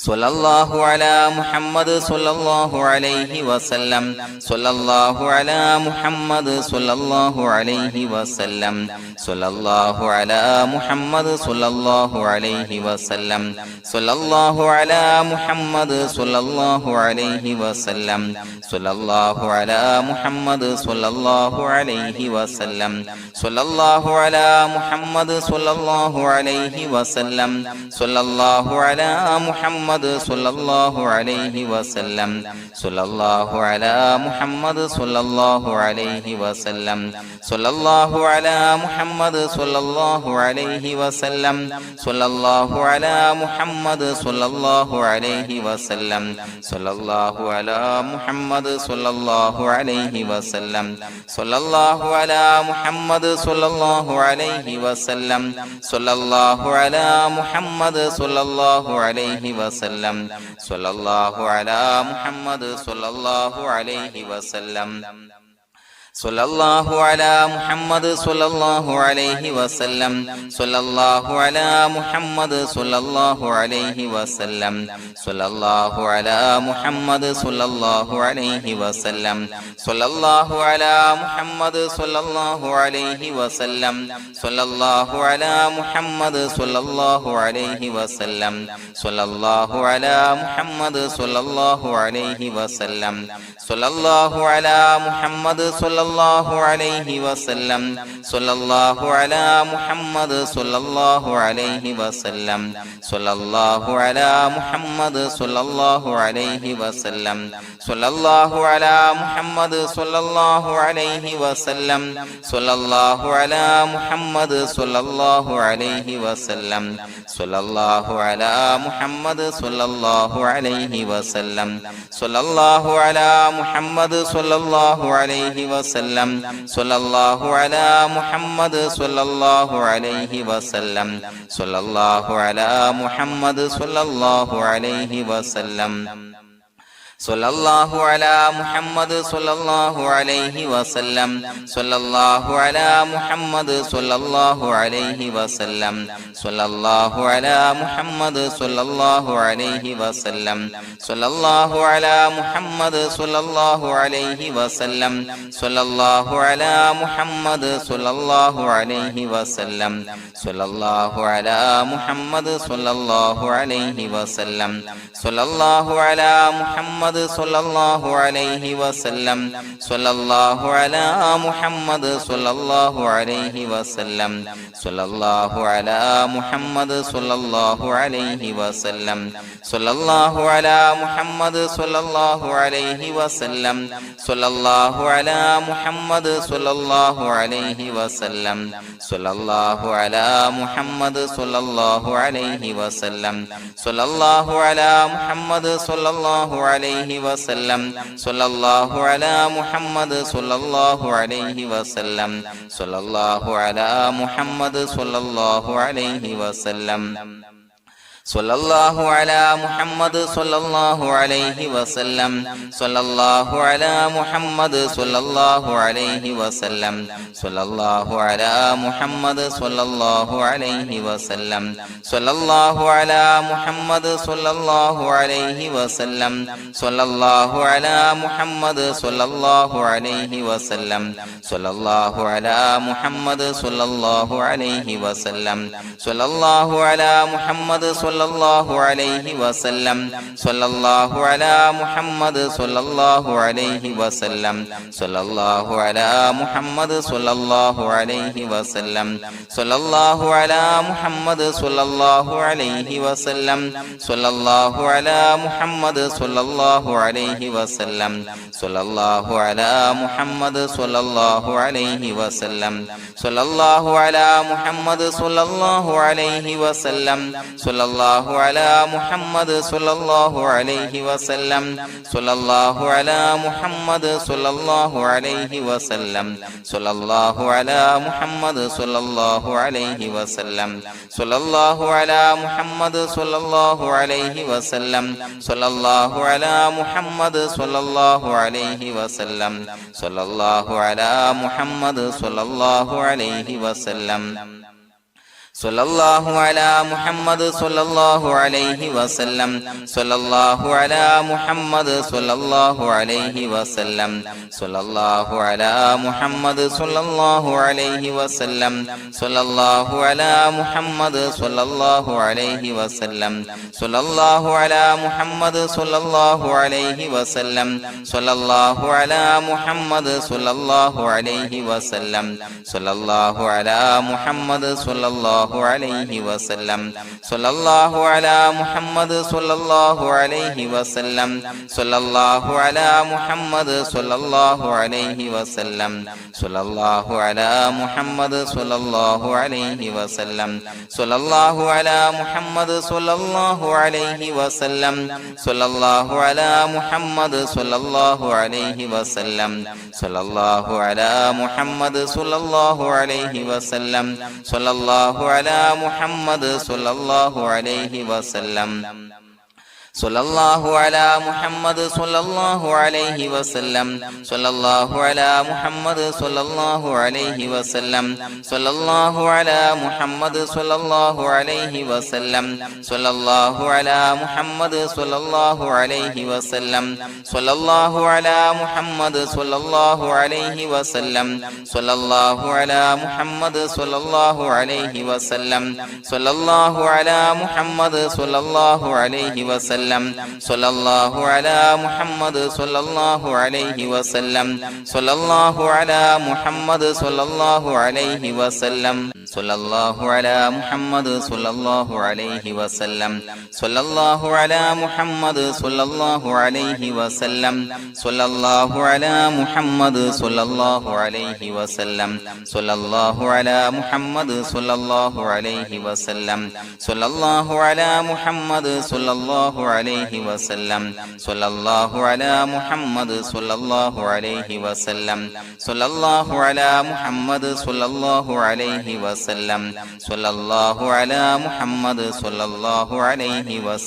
സ്വല്ലല്ലാഹു അലാ മുഹമ്മദ് സ്വല്ലല്ലാഹു അലൈഹി വസല്ലം സ്വല്ലല്ലാഹു അലാ മുഹമ്മദ് സ്വല്ലല്ലാഹു അലൈഹി വസല്ലം സ്വല്ലല്ലാഹു അലാ മുഹമ്മദ് സ്വല്ലല്ലാഹു അലൈഹി വസല്ലം സ്വല്ലല്ലാഹു അലാ മുഹമ്മദ് സ്വല്ലല്ലാഹു അലൈഹി വസല്ലം സ്വല്ലല്ലാഹു അലാ മുഹമ്മദ് സ്വല്ലല്ലാഹു അലൈഹി വസല്ലം സ്വല്ലല്ലാഹു അലാ മുഹമ്മദ് സ്വല്ലല്ലാഹു അലൈഹി വസല്ലം സ്വല്ലല്ലാഹു അലാ മുഹമ്മദ് സ്വല്ലല്ലാഹു അലൈഹി വസല്ലം സ്വല്ലല്ലാഹു അലാ മുഹമ്മദ് സ്വല്ലല്ലാഹു അലൈഹി വസല്ലം സ്വല്ലല്ലാഹു അലാ മുഹമ്മദ് സ്വല്ലല്ലാഹു അലൈഹി വസല്ലം സ്വല്ലല്ലാഹു അലാ മുഹമ്മദ് സ്വല്ലല്ലാഹു അലൈഹി വസല്ലം സ്വല്ലല്ലാഹു അലാ മുഹമ്മദ് സ്വല്ലല്ലാഹു അലൈഹി വസല്ലം സ്വല്ലല്ലാഹു അലാ മുഹമ്മദ് സ്വല്ലല്ലാഹു അലൈഹി വസല്ലം സ്വല്ലല്ലാഹു അലാ മുഹമ്മദ് സ്വല്ലല്ലാഹു അലൈഹി വസല്ലം സ്വല്ലല്ലാഹു അലാ മുഹമ്മദ് സ്വല്ലല്ലാഹു അലൈഹി വസല്ലം സ്വല്ലല്ലാഹു അലാ മുഹമ്മദ് സ്വല്ലല്ലാഹു അലൈഹി വസല്ലം സ്വല്ലല്ലാഹു അലാ മുഹമ്മദ് സ്വല്ലല്ലാഹു അലൈഹി വസല്ലം സ്വല്ലല്ലാഹു അലാ മുഹമ്മദ് സ്വല്ലല്ലാഹു അലൈഹി വസല്ലം സ്വല്ലല്ലാഹു അലാ മുഹമ്മദ് സ്വല്ലല്ലാഹു അലൈഹി വസല്ലം സ്വല്ലല്ലാഹു അലാ മുഹമ്മദ് സ്വല്ലല്ലാഹു അലൈഹി വസല്ലം സ്വല്ലല്ലാഹു അലാ മുഹമ്മദ് സ്വല്ലല്ലാഹു അലൈഹി വസല്ലം സ്വല്ലല്ലാഹു അലാ മുഹമ്മദ് സ്വല്ലല്ലാഹു അലൈഹി വസല്ലം സ്വല്ലല്ലാഹു അലാ മുഹമ്മദ് സ്വല്ലല്ലാഹു അലൈഹി വസല്ലം സ്വല്ലല്ലാഹു അലാ മുഹമ്മദ് സ്വല്ലല്ലാഹു അലൈഹി വസല്ലം സ്വല്ലല്ലാഹു അലാ മുഹമ്മദ് സ്വല്ലല്ലാഹു അലൈഹി വസല്ലം സ്വല്ലല്ലാഹു അലാ മുഹമ്മദ് സ്വല്ലല്ലാഹു അലൈഹി വസല്ലം സ്വല്ലല്ലാഹു അലാ മുഹമ്മദ് സ്വല്ലല്ലാഹു അലൈഹി വസല്ലം സ്വല്ലല്ലാഹു അലാ മുഹമ്മദ് സ്വല്ലല്ലാഹു അലൈഹി വസല്ലം സ്വല്ലല്ലാഹു അലാ മുഹമ്മദ് സ്വല്ലല്ലാഹു അലൈഹി വസല്ലം സ്വല്ലല്ലാഹു അലാ മുഹമ്മദ് സ്വല്ലല്ലാഹു അലൈഹി വസല്ലം സ്വല്ലല്ലാഹു അലാ മുഹമ്മദ് സ്വല്ലല്ലാഹു അലൈഹി വസല്ലം സ്വല്ലല്ലാഹു അലാ മുഹമ്മദ് സ്വല്ലല്ലാഹു അലൈഹി വസല്ലം സ്വല്ലല്ലാഹു അലാ മുഹമ്മദ് സ്വല്ലല്ലാഹു അലൈഹി വസല്ലം സ്വല്ലല്ലാഹു അലാ മുഹമ്മദ് സ്വല്ലല്ലാഹു അലൈഹി വസല്ലം സ്വല്ലല്ലാഹു അലാ മുഹമ്മദ് സ്വല്ലല്ലാഹു അലൈഹി വസല്ലം സ്വല്ലല്ലാഹു അലാ മുഹമ്മദ് സ്വല്ലല്ലാഹു അലൈഹി വസല്ലം സ്വല്ലല്ലാഹു അലാ മുഹമ്മദ് സ്വല്ലല്ലാഹു അലൈഹി വസല്ലം സ്വല്ലല്ലാഹു അലാ മുഹമ്മദ് സ്വല്ലല്ലാഹു അലൈഹി വസല്ലം സ്വല്ലല്ലാഹു അലാ മുഹമ്മദ് സ്വല്ലല്ലാഹു അലൈഹി വസല്ലം സ്വല്ലല്ലാഹു അലാ മുഹമ്മദ് സ്വല്ലല്ലാഹു അലൈഹി വസല്ലം സ്വല്ലല്ലാഹു അലാ മുഹമ്മദ് സ്വല്ലല്ലാഹു അലൈഹി വസല്ലം സ്വല്ലല്ലാഹു അലാ മുഹമ്മദ് സ്വല്ലല്ലാഹു അലൈഹി വസല്ലം സ്വല്ലല്ലാഹു അലാ മുഹമ്മദ് സ്വല്ലല്ലാഹു അലൈഹി വസല്ലം സ്വല്ലല്ലാഹു അലാ മുഹമ്മദ് സ്വല്ലല്ലാഹു അലൈഹി വസല്ലം സ്വല്ലല്ലാഹു അലാ മുഹമ്മദ് സ്വല്ലല്ലാഹു അലൈഹി വസല്ലം സ്വല്ലല്ലാഹു അലാ മുഹമ്മദ് സ്വല്ലല്ലാഹു അലൈഹി വസല്ലം സ്വല്ലല്ലാഹു അലാ മുഹമ്മദ് സ്വല്ലല്ലാഹു അലൈഹി വസല്ലം സ്വല്ലല്ലാഹു അലാ മുഹമ്മദ് സ്വല്ലല്ലാഹു അലൈഹി വസല്ലം സ്വല്ലല്ലാഹു അലാ മുഹമ്മദ് സ്വല്ലല്ലാഹു അലൈഹി വസല്ലം സ്വല്ലല്ലാഹു അലാ മുഹമ്മദ് സ്വല്ലല്ലാഹു അലൈഹി വസല്ലം സ്വല്ലല്ലാഹു അലാ മുഹമ്മദ് സ്വല്ലല്ലാഹു അലൈഹി വസല്ലം സ്വല്ലല്ലാഹു അലാ മുഹമ്മദ് സ്വല്ലല്ലാഹു അലൈഹി വസല്ലം സ്വല്ലല്ലാഹു അലാ മുഹമ്മദ് സ്വല്ലല്ലാഹു അലൈഹി വസല്ലം സ്വല്ലല്ലാഹു അലാ മുഹമ്മദ് സ്വല്ലല്ലാഹു അലൈഹി വസല്ലം സ്വല്ലല്ലാഹു അലാ മുഹമ്മദ് സ്വല്ലല്ലാഹു അലൈഹി വസല്ലം സ്വല്ലല്ലാഹു അലാ മുഹമ്മദ് സ്വല്ലല്ലാഹു അലൈഹി വസല്ലം സ്വല്ലല്ലാഹു അലാ മുഹമ്മദ് സ്വല്ലല്ലാഹു അലൈഹി വസല്ലം സ്വല്ലല്ലാഹു അലാ മുഹമ്മദ് സ്വല്ലല്ലാഹു അലൈഹി വസല്ലം സ്വല്ലല്ലാഹു അലാ മുഹമ്മദ് സ്വല്ലല്ലാഹു അലൈഹി വസല്ലം സ്വല്ലല്ലാഹു അലാ മുഹമ്മദ് സ്വല്ലല്ലാഹു അലൈഹി വസല്ലം സ്വല്ലല്ലാഹു അലാ മുഹമ്മദ് സ്വല്ലല്ലാഹു അലൈഹി വസല്ലം സ്വല്ലല്ലാഹു അലാ മുഹമ്മദ് സ്വല്ലല്ലാഹു അലൈഹി വസല്ലം സ്വല്ലല്ലാഹു അലാ മുഹമ്മദ് സ്വല്ലല്ലാഹു അലൈഹി വസല്ലം സ്വല്ലല്ലാഹു അലാ മുഹമ്മദ് സ്വല്ലല്ലാഹു അലൈഹി വസല്ലം സ്വല്ലല്ലാഹു അലാ മുഹമ്മദ് സ്വല്ലല്ലാഹു അലൈഹി വസല്ലം സ്വല്ലല്ലാഹു അലാ മുഹമ്മദ് സ്വല്ലല്ലാഹു അലൈഹി വസല്ലം സ്വല്ലല്ലാഹു അലാ മുഹമ്മദ് സ്വല്ലല്ലാഹു അലൈഹി വസല്ലം സ്വല്ലല്ലാഹു അലാ മുഹമ്മദ് സ്വല്ലല്ലാഹു അലൈഹി വസല്ലം സ്വല്ലല്ലാഹു അലാ മുഹമ്മദ് സ്വല്ലല്ലാഹു അലൈഹി വസല്ലം സ്വല്ലല്ലാഹു അലാ മുഹമ്മദ് സ്വല്ലല്ലാഹു അലൈഹി വസല്ലം സ്വല്ലല്ലാഹു അലാ മുഹമ്മദ് സ്വല്ലല്ലാഹു അലൈഹി വസല്ലം സ്വല്ലല്ലാഹു അലാ മുഹമ്മദ് സ്വല്ലല്ലാഹു അലൈഹി വസല്ലം സ്വല്ലല്ലാഹു അലാ മുഹമ്മദ് സ്വല്ലല്ലാഹു അലൈഹി വസല്ലം സ്വല്ലല്ലാഹു അലാ മുഹമ്മദ് സ്വല്ലല്ലാഹു അലൈഹി വസല്ലം സ്വല്ലല്ലാഹു അലാ മുഹമ്മദ് സ്വല്ലല്ലാഹു അലൈഹി വസല്ലം സ്വല്ലല്ലാഹു അലാ മുഹമ്മദ് സ്വല്ലല്ലാഹു അലൈഹി വസല്ലം സ്വല്ലല്ലാഹു അലാ മുഹമ്മദ് സ്വല്ലല്ലാഹു അലൈഹി വസല്ലം സ്വല്ലല്ലാഹു അലാ മുഹമ്മദ് സ്വല്ലല്ലാഹു അലൈഹി വസല്ലം സ്വല്ലല്ലാഹു അലാ മുഹമ്മദ് സ്വല്ലല്ലാഹു അലൈഹി വസല്ലം സ്വല്ലല്ലാഹു അലാ മുഹമ്മദ് സ്വല്ലല്ലാഹു അലൈഹി വസല്ലം സ്വല്ലല്ലാഹു അലാ മുഹമ്മദ് സ്വല്ലല്ലാഹു അലൈഹി വസല്ലം സ്വല്ലല്ലാഹു അലാ മുഹമ്മദ് സ്വല്ലല്ലാഹു അലൈഹി വസല്ലം സ്വല്ലല്ലാഹു അലാ മുഹമ്മദ് സ്വല്ലല്ലാഹു അലൈഹി വസല്ലം സ്വല്ലല്ലാഹു അലാ മുഹമ്മദ് സ്വല്ലല്ലാഹു അലൈഹി വസല്ലം സ്വല്ലല്ലാഹു അലാ മുഹമ്മദ് സ്വല്ലല്ലാഹു അലൈഹി വസല്ലം സ്വല്ലല്ലാഹു അലാ മുഹമ്മദ് സ്വല്ലല്ലാഹു അലൈഹി വസല്ലം സ്വല്ലല്ലാഹു അലാ മുഹമ്മദ് സ്വല്ലല്ലാഹു അലൈഹി വസല്ലം സ്വല്ലല്ലാഹു അലാ മുഹമ്മദ് സ്വല്ലല്ലാഹു അലൈഹി വസല്ലം സ്വല്ലല്ലാഹു അലാ മുഹമ്മദ് സ്വല്ലല്ലാഹു അലൈഹി വസല്ലം സ്വല്ലല്ലാഹു അലാ മുഹമ്മദ് സ്വല്ലല്ലാഹു അലൈഹി വസല്ലം സ്വല്ലല്ലാഹു അലാ മുഹമ്മദ് സ്വല്ലല്ലാഹു അലൈഹി വസല്ലം സ്വല്ലല്ലാഹു അലാ മുഹമ്മദ് സ്വല്ലല്ലാഹു അലൈഹി വസല്ലം സ്വല്ലല്ലാഹു അലാ മുഹമ്മദ് സ്വല്ലല്ലാഹു അലൈഹി വസല്ലം സ്വല്ലല്ലാഹു അലാ മുഹമ്മദ് സ്വല്ലല്ലാഹു അലൈഹി വസല്ലം സ്വല്ലല്ലാഹു അലാ മുഹമ്മദ് സ്വല്ലല്ലാഹു അലൈഹി വസല്ലം സ്വല്ലല്ലാഹു അലാ മുഹമ്മദ് സ്വല്ലല്ലാഹു അലൈഹി വസല്ലം സ്വല്ലല്ലാഹു അലാ മുഹമ്മദ് സ്വല്ലല്ലാഹു അലൈഹി വസല്ലം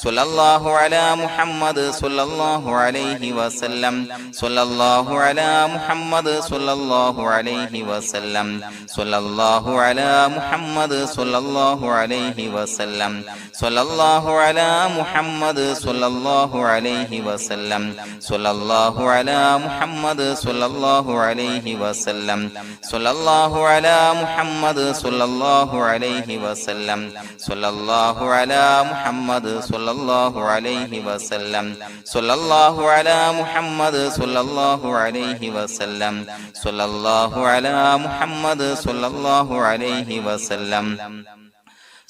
സ്വല്ലല്ലാഹു അലാ മുഹമ്മദ് സ്വല്ലല്ലാഹു അലൈഹി വസല്ലം സ്വല്ലല്ലാഹു അലാ മുഹമ്മദ് സ്വല്ലല്ലാഹു അലൈഹി വസല്ലം സ്വല്ലല്ലാഹു അലാ മുഹമ്മദ് സ്വല്ലല്ലാഹു അലൈഹി വസല്ലം സ്വല്ലല്ലാഹു അലാ മുഹമ്മദ് സ്വല്ലല്ലാഹു അലൈഹി വസല്ലം സ്വല്ലല്ലാഹു അലാ മുഹമ്മദ് സ്വല്ലല്ലാഹു അലൈഹി വസല്ലം സ്വല്ലല്ലാഹു അലാ മുഹമ്മദ് സ്വല്ലല്ലാഹു അലൈഹി വസല്ലം സ്വല്ലല്ലാഹു അലാ മുഹമ്മദ് സ്വല്ലല്ലാഹു അലൈഹി വസല്ലം സ്വല്ലല്ലാഹു അലാ മുഹമ്മദ് സ്വല്ലല്ലാഹു അലൈഹി വസല്ലം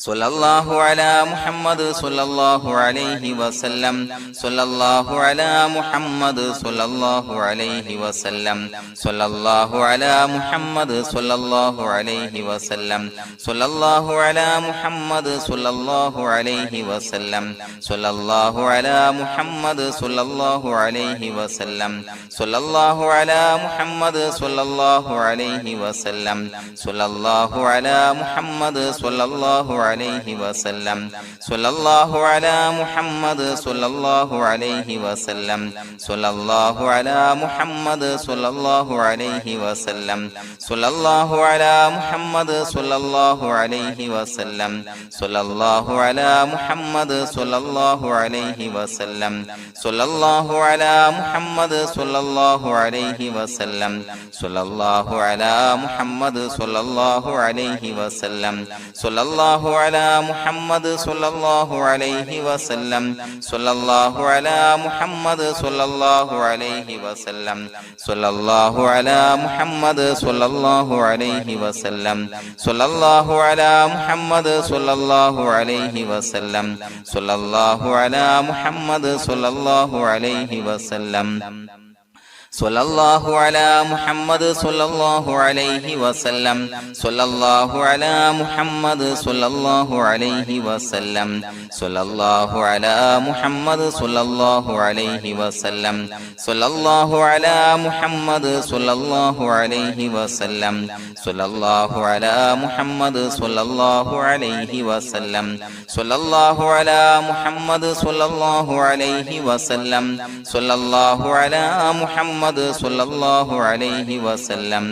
സ്വല്ലല്ലാഹു അലാ മുഹമ്മദ് സ്വല്ലല്ലാഹു അലൈഹി വസല്ലം സ്വല്ലല്ലാഹു അലാ മുഹമ്മദ് സ്വല്ലല്ലാഹു അലൈഹി വസല്ലം സ്വല്ലല്ലാഹു അലാ മുഹമ്മദ് സ്വല്ലല്ലാഹു അലൈഹി വസല്ലം സ്വല്ലല്ലാഹു അലാ മുഹമ്മദ് സ്വല്ലല്ലാഹു അലൈഹി വസല്ലം സ്വല്ലല്ലാഹു അലാ മുഹമ്മദ് സ്വല്ലല്ലാഹു അലൈഹി വസല്ലം സ്വല്ലല്ലാഹു അലാ മുഹമ്മദ് സ്വല്ലല്ലാഹു അലൈഹി വസല്ലം സ്വല്ലല്ലാഹു അലാ മുഹമ്മദ് സ്വല്ലല്ലാഹു അലൈഹി വസല്ലം സ്വല്ലല്ലാഹു അലാ മുഹമ്മദ് സ്വല്ലല്ലാഹു അലൈഹി വസല്ലം സ്വല്ലല്ലാഹു അലാ മുഹമ്മദ് സ്വല്ലല്ലാഹു അലൈഹി വസല്ലം സ്വല്ലല്ലാഹു അലാ മുഹമ്മദ് സ്വല്ലല്ലാഹു അലൈഹി വസല്ലം സ്വല്ലല്ലാഹു അലാ മുഹമ്മദ് സ്വല്ലല്ലാഹു അലൈഹി വസല്ലം സ്വല്ലല്ലാഹു അലാ മുഹമ്മദ് സ്വല്ലല്ലാഹു അലൈഹി വസല്ലം സ്വല്ലല്ലാഹു അലാ മുഹമ്മദ് സ്വല്ലല്ലാഹു അലൈഹി വസല്ലം സ്വല്ലല്ലാഹു അലാ മുഹമ്മദ് സ്വല്ലല്ലാഹു അലൈഹി വസല്ലം സ്വല്ലല്ലാഹു അലാ മുഹമ്മദ് സ്വല്ലല്ലാഹു അലൈഹി വസല്ലം സ്വല്ലല്ലാഹു അലാ മുഹമ്മദ് സ്വല്ലല്ലാഹു അലൈഹി വസല്ലം സ്വല്ലല്ലാഹു അലാ മുഹമ്മദ് സ്വല്ലല്ലാഹു അലൈഹി വസല്ലം സ്വല്ലല്ലാഹു അലാ മുഹമ്മദ് സ്വല്ലല്ലാഹു അലൈഹി വസല്ലം സ്വല്ലല്ലാഹു അലാ മുഹമ്മദ് സ്വല്ലല്ലാഹു അലൈഹി വസല്ലം സ്വല്ലല്ലാഹു അലാ മുഹമ്മദ് സ്വല്ലല്ലാഹു അലൈഹി വസല്ലം സ്വല്ലല്ലാഹു അലാ മുഹമ്മദ് സ്വല്ലല്ലാഹു അലൈഹി വസല്ലം സ്വല്ലല്ലാഹു അലാ മുഹമ്മദ് സ്വല്ലല്ലാഹു അലൈഹി വസല്ലം സ്വല്ലല്ലാഹു അലാ മുഹമ്മദ് സ്വല്ലല്ലാഹു അലൈഹി വസല്ലം സ്വല്ലല്ലാഹു അലാ മുഹമ്മദ് മുഹമ്മദ് സ്വല്ലല്ലാഹു അലൈഹി വസല്ലം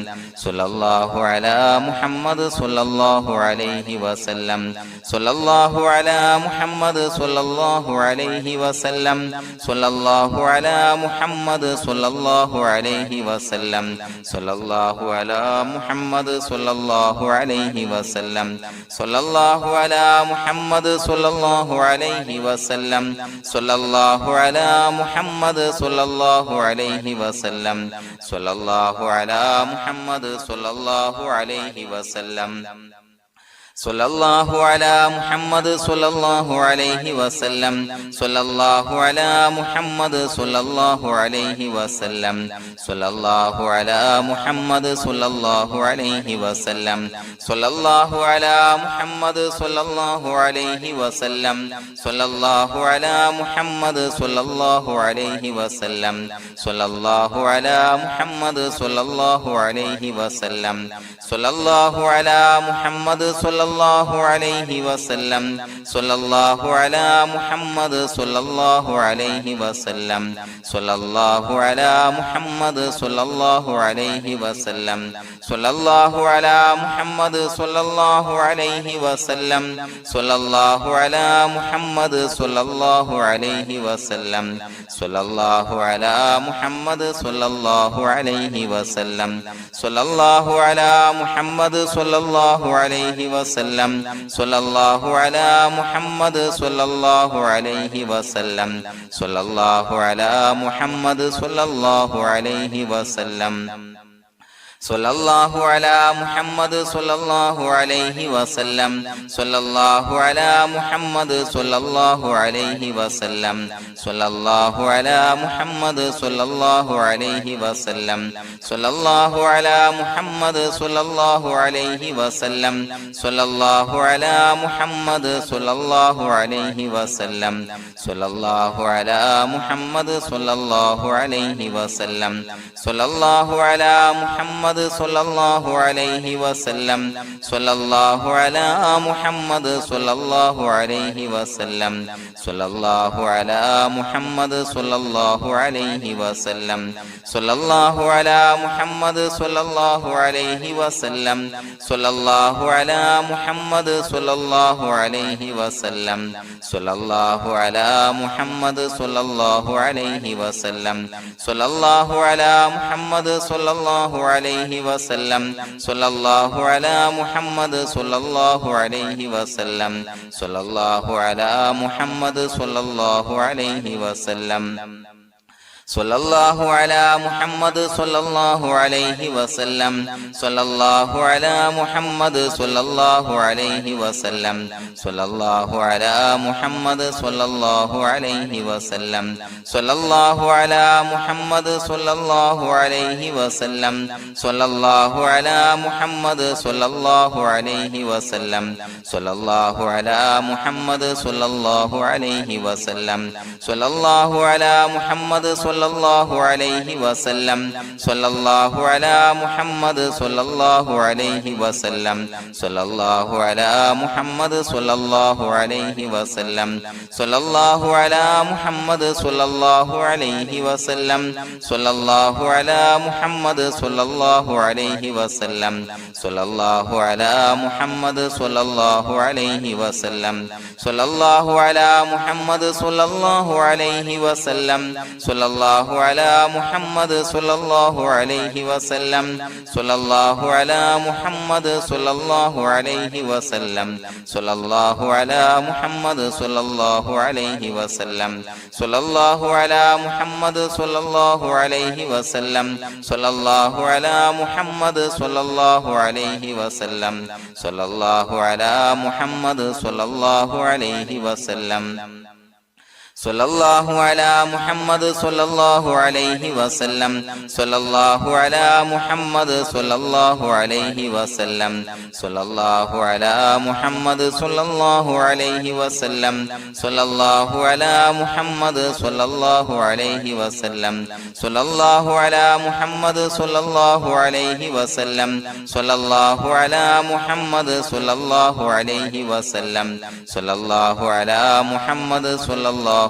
സ്വല്ലല്ലാഹു അലാ മുഹമ്മദ് സ്വല്ലല്ലാഹു അലൈഹി വസല്ലം സ്വല്ലല്ലാഹു അലാ മുഹമ്മദ് സ്വല്ലല്ലാഹു അലൈഹി വസല്ലം സ്വല്ലല്ലാഹു അലാ മുഹമ്മദ് സ്വല്ലല്ലാഹു അലൈഹി വസല്ലം സ്വല്ലല്ലാഹു അലാ മുഹമ്മദ് സ്വല്ലല്ലാഹു അലൈഹി വസല്ലം സ്വല്ലല്ലാഹു അലാ മുഹമ്മദ് സ്വല്ലല്ലാഹു അലൈഹി വസല്ലം സ്വല്ലല്ലാഹു അലാ മുഹമ്മദ് സ്വല്ലല്ലാഹു അലൈഹി വസല്ലം സ്വല്ലല്ലാഹു അലാ മുഹമ്മദ് സ്വല്ലല്ലാഹു അലൈഹി വസല്ലം സ്വല്ലല്ലാഹു അലാ മുഹമ്മദ് സ്വല്ലല്ലാഹു അലൈഹി വസല്ലം സ്വല്ലല്ലാഹു അലാ മുഹമ്മദ് സ്വല്ലല്ലാഹു അലൈഹി വസല്ലം സ്വല്ലല്ലാഹു അലാ മുഹമ്മദ് സ്വല്ലല്ലാഹു അലൈഹി വസല്ലം സ്വല്ലല്ലാഹു അലാ മുഹമ്മദ് സ്വല്ലല്ലാഹു അലൈഹി വസല്ലം സ്വല്ലല്ലാഹു അലാ മുഹമ്മദ് സ്വല്ലല്ലാഹു അലൈഹി വസല്ലം സ്വല്ലല്ലാഹു അലാ മുഹമ്മദ് സ്വല്ലല്ലാഹു അലൈഹി വസല്ലം സ്വല്ലല്ലാഹു അലാ മുഹമ്മദ് സ്വല്ലല്ലാഹു അലൈഹി വസല്ലം സ്വല്ലല്ലാഹു അലാ മുഹമ്മദ് സ്വല്ലല്ലാഹു അലൈഹി വസല്ലം സ്വല്ലല്ലാഹു അലാ മുഹമ്മദ് സ്വല്ലല്ലാഹു അലൈഹി വസല്ലം സ്വല്ലല്ലാഹു അലാ മുഹമ്മദ് സ്വല്ലല്ലാഹു അലൈഹി വസല്ലം സ്വല്ലല്ലാഹു അലാ മുഹമ്മദ് സ്വല്ലല്ലാഹു അലൈഹി വസല്ലം സ്വല്ലല്ലാഹു അലാ മുഹമ്മദ് സ്വല്ലല്ലാഹു അലൈഹി വസല്ലം സ്വല്ലല്ലാഹു അലാ മുഹമ്മദ് സ്വല്ലല്ലാഹു അലൈഹി വസല്ലം സ്വല്ലല്ലാഹു അലാ മുഹമ്മദ് സ്വല്ലല്ലാഹു അലൈഹി വസല്ലം സ്വല്ലല്ലാഹു അലാ മുഹമ്മദ് സ്വല്ലല്ലാഹു അലൈഹി വസല്ലം സ്വല്ലല്ലാഹു അലാ മുഹമ്മദ് സ്വല്ലല്ലാഹു അലൈഹി വസല്ലം സ്വല്ലല്ലാഹു അലാ മുഹമ്മദ് സ്വല്ലല്ലാഹു അലൈഹി വസല്ലം സ്വല്ലല്ലാഹു അലാ മുഹമ്മദ് സ്വല്ലല്ലാഹു അലൈഹി വസല്ലം സ്വല്ലല്ലാഹു അലാ മുഹമ്മദ് സ്വല്ലല്ലാഹു അലൈഹി വസല്ലം സ്വല്ലല്ലാഹു അലാ മുഹമ്മദ് സ്വല്ലല്ലാഹു അലൈഹി വസല്ലം സ്വല്ലല്ലാഹു അലാ മുഹമ്മദ് സ്വല്ലല്ലാഹു അലൈഹി വസല്ലം സ്വല്ലല്ലാഹു അലാ മുഹമ്മദ് സ്വല്ലല്ലാഹു അലൈഹി വസല്ലം സ്വല്ലല്ലാഹു അലാ മുഹമ്മദ് സ്വല്ലല്ലാഹു അലൈഹി വസല്ലം സ്വല്ലല്ലാഹു അലാ മുഹമ്മദ് സ്വല്ലല്ലാഹു അലൈഹി വസല്ലം സ്വല്ലല്ലാഹു അലാ മുഹമ്മദ് സ്വല്ലല്ലാഹു അലൈഹി വസല്ലം സ്വല്ലല്ലാഹു അലാ മുഹമ്മദ് സ്വല്ലല്ലാഹു അലൈഹി വസല്ലം സ്വല്ലല്ലാഹു അലാ മുഹമ്മദ് സ്വല്ലല്ലാഹു അലൈഹി വസല്ലം സ്വല്ലല്ലാഹു അലാ മുഹമ്മദ് സ്വല്ലല്ലാഹു അലൈഹി വസല്ലം സ്വല്ലല്ലാഹു അലാ മുഹമ്മദ് സ്വല്ലല്ലാഹു അലൈഹി വസല്ലം സ്വല്ലല്ലാഹു അലാ മുഹമ്മദ് സ്വല്ലല്ലാഹു അലൈഹി വസല്ലം സ്വല്ലല്ലാഹു അലാ മുഹമ്മദ് സ്വല്ലല്ലാഹു അലൈഹി വസല്ലം സ്വല്ലല്ലാഹു അലാ മുഹമ്മദ് സ്വല്ലല്ലാഹു അലൈഹി വസല്ലം സ്വല്ലല്ലാഹു അലാ മുഹമ്മദ് സ്വല്ലല്ലാഹു അലൈഹി വസല്ലം സ്വല്ലല്ലാഹു അലാ മുഹമ്മദ് സ്വല്ലല്ലാഹു അലൈഹി വസല്ലം സ്വല്ലല്ലാഹു അലാ മുഹമ്മദ് സ്വല്ലല്ലാഹു അലൈഹി വസല്ലം സ്വല്ലല്ലാഹു അലാ മുഹമ്മദ് സ്വല്ലല്ലാഹു അലൈഹി വസല്ലം സ്വല്ലല്ലാഹു അലാ മുഹമ്മദ് സ്വല്ലല്ലാഹു അലൈഹി വസല്ലം സ്വല്ലല്ലാഹു അലാ മുഹമ്മദ് സ്വല്ലല്ലാഹു അലൈഹി വസല്ലം സ്വല്ലല്ലാഹു അലാ മുഹമ്മദ് സ്വല്ലല്ലാഹു അലൈഹി വസല്ലം സ്വല്ലല്ലാഹു അലാ മുഹമ്മദ് സ്വല്ലല്ലാഹു അലൈഹി വസല്ലം സ്വല്ലല്ലാഹു അലാ മുഹമ്മദ് സ്വല്ലല്ലാഹു അലൈഹി വസല്ലം സ്വല്ലല്ലാഹു അലാ മുഹമ്മദ് സ്വല്ലല്ലാഹു അലൈഹി വസല്ലം സ്വല്ലല്ലാഹു അലാ മുഹമ്മദ് സ്വല്ലല്ലാഹു അലൈഹി വസല്ലം സ്വല്ലല്ലാഹു അലാ മുഹമ്മദ് സ്വല്ലല്ലാഹു അലൈഹി വസല്ലം സ്വല്ലല്ലാഹു അലാ മുഹമ്മദ് സ്വല്ലല്ലാഹു അലൈഹി വസല്ലം സ്വല്ലല്ലാഹു അലാ മുഹമ്മദ് സ്വല്ലല്ലാഹു അലൈഹി വസല്ലം സ്വല്ലല്ലാഹു അലാ മുഹമ്മദ് സ്വല്ലല്ലാഹു അലൈഹി വസല്ലം സ്വല്ലല്ലാഹു അലാ മുഹമ്മദ് സ്വല്ലല്ലാഹു അലൈഹി വസല്ലം സ്വല്ലല്ലാഹു അലാ മുഹമ്മദ് സ്വല്ലല്ലാഹു അലൈഹി വസല്ലം സ്വല്ലല്ലാഹു അലാ മുഹമ്മദ് സ്വല്ലല്ലാഹു അലൈഹി വസല്ലം സ്വല്ലല്ലാഹു അലാ മുഹമ്മദ് സ്വല്ലല്ലാഹു അലൈഹി വസല്ലം സ്വല്ലല്ലാഹു അലാ മുഹമ്മദ് സ്വല്ലല്ലാഹു അലൈഹി വസല്ലം സ്വല്ലല്ലാഹു അലാ മുഹമ്മദ് സ്വല്ലല്ലാഹു അലൈഹി വസല്ലം സ്വല്ലല്ലാഹു അലാ മുഹമ്മദ് സ്വല്ലല്ലാഹു അലൈഹി വസല്ലം സ്വല്ലല്ലാഹു അലാ മുഹമ്മദ് സ്വല്ലല്ലാഹു അലൈഹി വസല്ലം സ്വല്ലല്ലാഹു അലാ മുഹമ്മദ് സ്വല്ലല്ലാഹു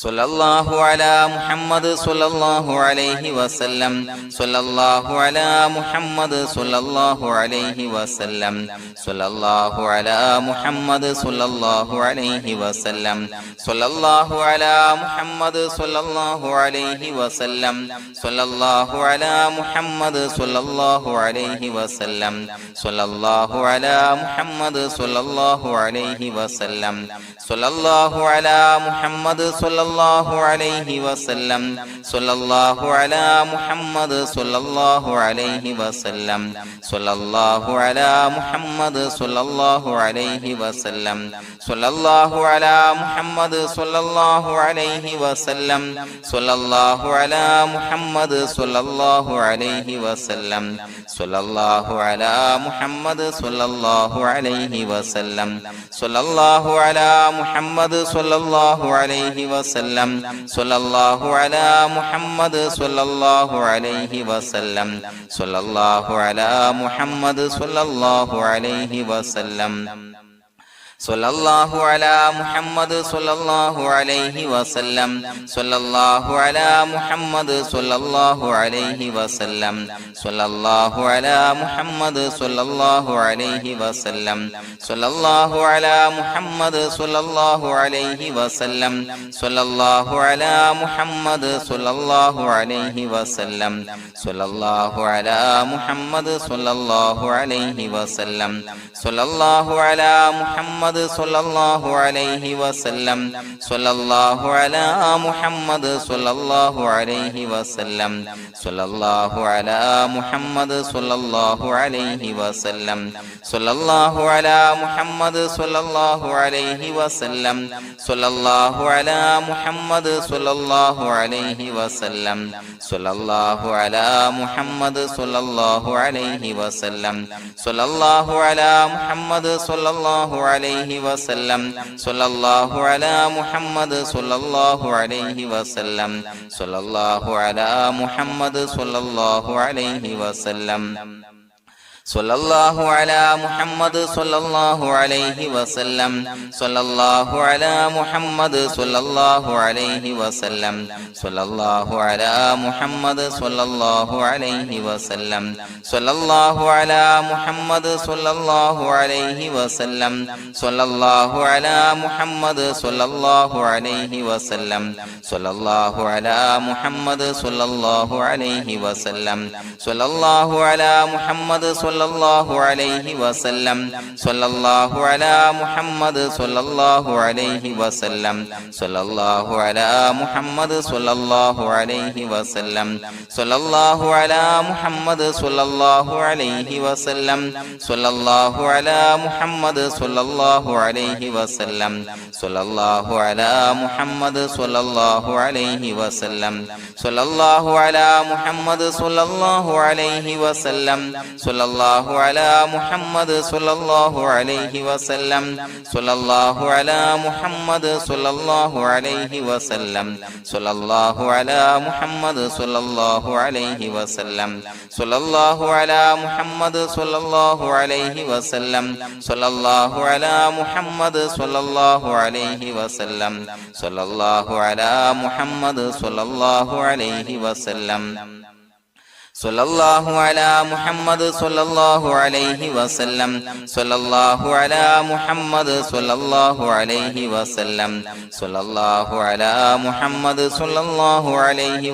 സ്വല്ലല്ലാഹു അലാ മുഹമ്മദ് സ്വല്ലല്ലാഹു അലൈഹി വസല്ലം സ്വല്ലല്ലാഹു അലാ മുഹമ്മദ് സ്വല്ലല്ലാഹു അലൈഹി വസല്ലം സ്വല്ലല്ലാഹു അലാ മുഹമ്മദ് സ്വല്ലല്ലാഹു അലൈഹി വസല്ലം സ്വല്ലല്ലാഹു അലാ മുഹമ്മദ് സ്വല്ലല്ലാഹു അലൈഹി വസല്ലം സ്വല്ലല്ലാഹു അലാ മുഹമ്മദ് സ്വല്ലല്ലാഹു അലൈഹി വസല്ലം സ്വല്ലല്ലാഹു അലാ മുഹമ്മദ് സ്വല്ലല്ലാഹു അലൈഹി വസല്ലം സ്വല്ലല്ലാഹു അലാ മുഹമ്മദ് സ്വല്ലല്ലാഹു അലൈഹി വസല്ലം സ്വല്ലല്ലാഹു അലാ മുഹമ്മദ് സ്വല്ലല്ലാഹു അലൈഹി വസല്ലം സ്വല്ലല്ലാഹു അലാ മുഹമ്മദ് സ്വല്ലല്ലാഹു അലൈഹി വസല്ലം സ്വല്ലല്ലാഹു അലാ മുഹമ്മദ് സ്വല്ലല്ലാഹു അലൈഹി വസല്ലം സ്വല്ലല്ലാഹു അലാ മുഹമ്മദ് സ്വല്ലല്ലാഹു അലൈഹി വസല്ലം സ്വല്ലല്ലാഹു അലാ മുഹമ്മദ് സ്വല്ലല്ലാഹു അലൈഹി വസല്ലം സ്വല്ലല്ലാഹു അലാ മുഹമ്മദ് സ്വല്ലല്ലാഹു അലൈഹി വസല്ലം സ്വല്ലല്ലാഹു അലാ മുഹമ്മദ് സ്വല്ലല്ലാഹു അലൈഹി വസല്ലം സ്വല്ലല്ലാഹു അലാ മുഹമ്മദ് സ്വല്ലല്ലാഹു അലൈഹി വസല്ലം സ്വല്ലല്ലാഹു അലാ മുഹമ്മദ് സ്വല്ലല്ലാഹു അലൈഹി വസല്ലം സ്വല്ലല്ലാഹു അലാ മുഹമ്മദ് സ്വല്ലല്ലാഹു അലൈഹി വസല്ലം സ്വല്ലല്ലാഹു അലാ മുഹമ്മദ് സ്വല്ലല്ലാഹു അലൈഹി വസല്ലം സ്വല്ലല്ലാഹു അലാ മുഹമ്മദ് സ്വല്ലല്ലാഹു അലൈഹി വസല്ലം സ്വല്ലല്ലാഹു അലാ മുഹമ്മദ് സ്വല്ലല്ലാഹു അലൈഹി വസല്ലം സ്വല്ലല്ലാഹു അലാ മുഹമ്മദ് സ്വല്ലല്ലാഹു അലൈഹി വസല്ലം സ്വല്ലല്ലാഹു അലാ മുഹമ്മദ് സ്വല്ലല്ലാഹു അലൈഹി വസല്ലം സ്വല്ലല്ലാഹു അലാ മുഹമ്മദ് സ്വല്ലല്ലാഹു അലൈഹി വസല്ലം സ്വല്ലല്ലാഹു അലാ മുഹമ്മദ് സ്വല്ലല്ലാഹു അലൈഹി വസല്ലം സ്വല്ലല്ലാഹു അലാ മുഹമ്മദ് സ്വല്ലല്ലാഹു അലൈഹി വസല്ലം സ്വല്ലല്ലാഹു അലാ മുഹമ്മദ് സ്വല്ലല്ലാഹു അലൈഹി വസല്ലം സ്വല്ലല്ലാഹു അലാ മുഹമ്മദ് സ്വല്ലല്ലാഹു അലൈഹി വസല്ലം സ്വല്ലല്ലാഹു അലാ മുഹമ്മദ് സ്വല്ലല്ലാഹു അലൈഹി വസല്ലം സ്വല്ലല്ലാഹു അലാ മുഹമ്മദ് സ്വല്ലല്ലാഹു അലൈഹി വസല്ലം സ്വല്ലല്ലാഹു അലാ മുഹമ്മദ് സ്വല്ലല്ലാഹു അലൈഹി വസല്ലം സ്വല്ലല്ലാഹു അലാ മുഹമ്മദ് സ്വല്ലല്ലാഹു അലൈഹി വസല്ലം സ്വല്ലല്ലാഹു അലാ മുഹമ്മദ് സ്വല്ലല്ലാഹു അലൈഹി വസല്ലം സ്വല്ലല്ലാഹു അലാ മുഹമ്മദ് സ്വല്ലല്ലാഹു അലൈഹി വസല്ലം സ്വല്ലല്ലാഹു അലാ മുഹമ്മദ് സ്വല്ലല്ലാഹു അലൈഹി വസല്ലം സ്വല്ലല്ലാഹു അലാ മുഹമ്മദ് സ്വല്ലല്ലാഹു അലൈഹി വസല്ലം സ്വല്ലല്ലാഹു അലാ മുഹമ്മദ് സ്വല്ലല്ലാഹു അലൈഹി വസല്ലം സ്വല്ലല്ലാഹു അലാ മുഹമ്മദ് സ്വല്ലല്ലാഹു അലൈഹി വസല്ലം സ്വല്ലല്ലാഹു അലാ മുഹമ്മദ് സ്വല്ലല്ലാഹു അലൈഹി വസല്ലം സ്വല്ലല്ലാഹു അലാ മുഹമ്മദ് സ്വല്ലല്ലാഹു അലൈഹി വസല്ലം സ്വല്ലല്ലാഹു അലാ മുഹമ്മദ് സ്വല്ലല്ലാഹു അലൈഹി വസല്ലം സ്വല്ലല്ലാഹു അലാ മുഹമ്മദ് സ്വല്ലല്ലാഹു അലൈഹി വസല്ലം സ്വല്ലല്ലാഹു അലാ മുഹമ്മദ് സ്വല്ലല്ലാഹു അലൈഹി വസല്ലം സ്വല്ലല്ലാഹു അലാ മുഹമ്മദ് സ്വല്ലല്ലാഹു അലൈഹി വസല്ലം സ്വല്ലല്ലാഹു അലാ മുഹമ്മദ് സ്വല്ലല്ലാഹു അലൈഹി വസല്ലം സ്വല്ലല്ലാഹു അലാ മുഹമ്മദ് സ്വല്ലല്ലാഹു അലൈഹി വസല്ലം സ്വല്ലല്ലാഹു അലാ മുഹമ്മദ് സ്വല്ലല്ലാഹു അലൈഹി വസല്ലം സ്വല്ലല്ലാഹു അലാ മുഹമ്മദ് സ്വല്ലല്ലാഹു അലൈഹി വസല്ലം സ്വല്ലല്ലാഹു അലാ മുഹമ്മദ് സ്വല്ലല്ലാഹു അലൈഹി വസല്ലം സ്വല്ലല്ലാഹു അലാ മുഹമ്മദ് സ്വല്ലല്ലാഹു അലൈഹി വസല്ലം സ്വല്ലല്ലാഹു അലാ മുഹമ്മദ് സ്വല്ലല്ലാഹു അലൈഹി വസല്ലം സ്വല്ലല്ലാഹു അലാ മുഹമ്മദ് സ്വല്ലല്ലാഹു അലൈഹി വസല്ലം സ്വല്ലല്ലാഹു അലാ മുഹമ്മദ് സ്വല്ലല്ലാഹു അലൈഹി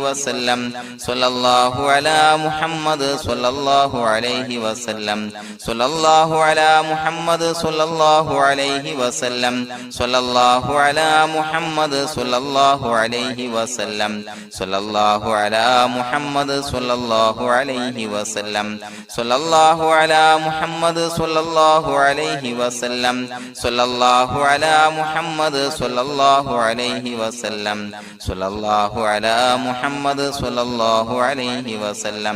വസല്ലം സ്വല്ലല്ലാഹു അലാ മുഹമ്മദ് സ്വല്ലല്ലാഹു അലൈഹി വസല്ലം സ്വല്ലല്ലാഹു അലാ മുഹമ്മദ് സ്വല്ലല്ലാഹു അലൈഹി വസല്ലം സ്വല്ലല്ലാഹു അലാ മുഹമ്മദ് സ്വല്ലല്ലാഹു അലൈഹി വസല്ലം സ്വല്ലല്ലാഹു അലാ മുഹമ്മദ് സ്വല്ലല്ലാഹു അലൈഹി വസല്ലം സ്വല്ലല്ലാഹു അലാ മുഹമ്മദ് സ്വല്ലല്ലാഹു അലൈഹി വസല്ലം സ്വല്ലല്ലാഹു അലാ മുഹമ്മദ് സ്വല്ലല്ലാഹു അലൈഹി വസല്ലം സ്വല്ലല്ലാഹു അലാ മുഹമ്മദ് സ്വല്ലല്ലാഹു അലൈഹി വസല്ലം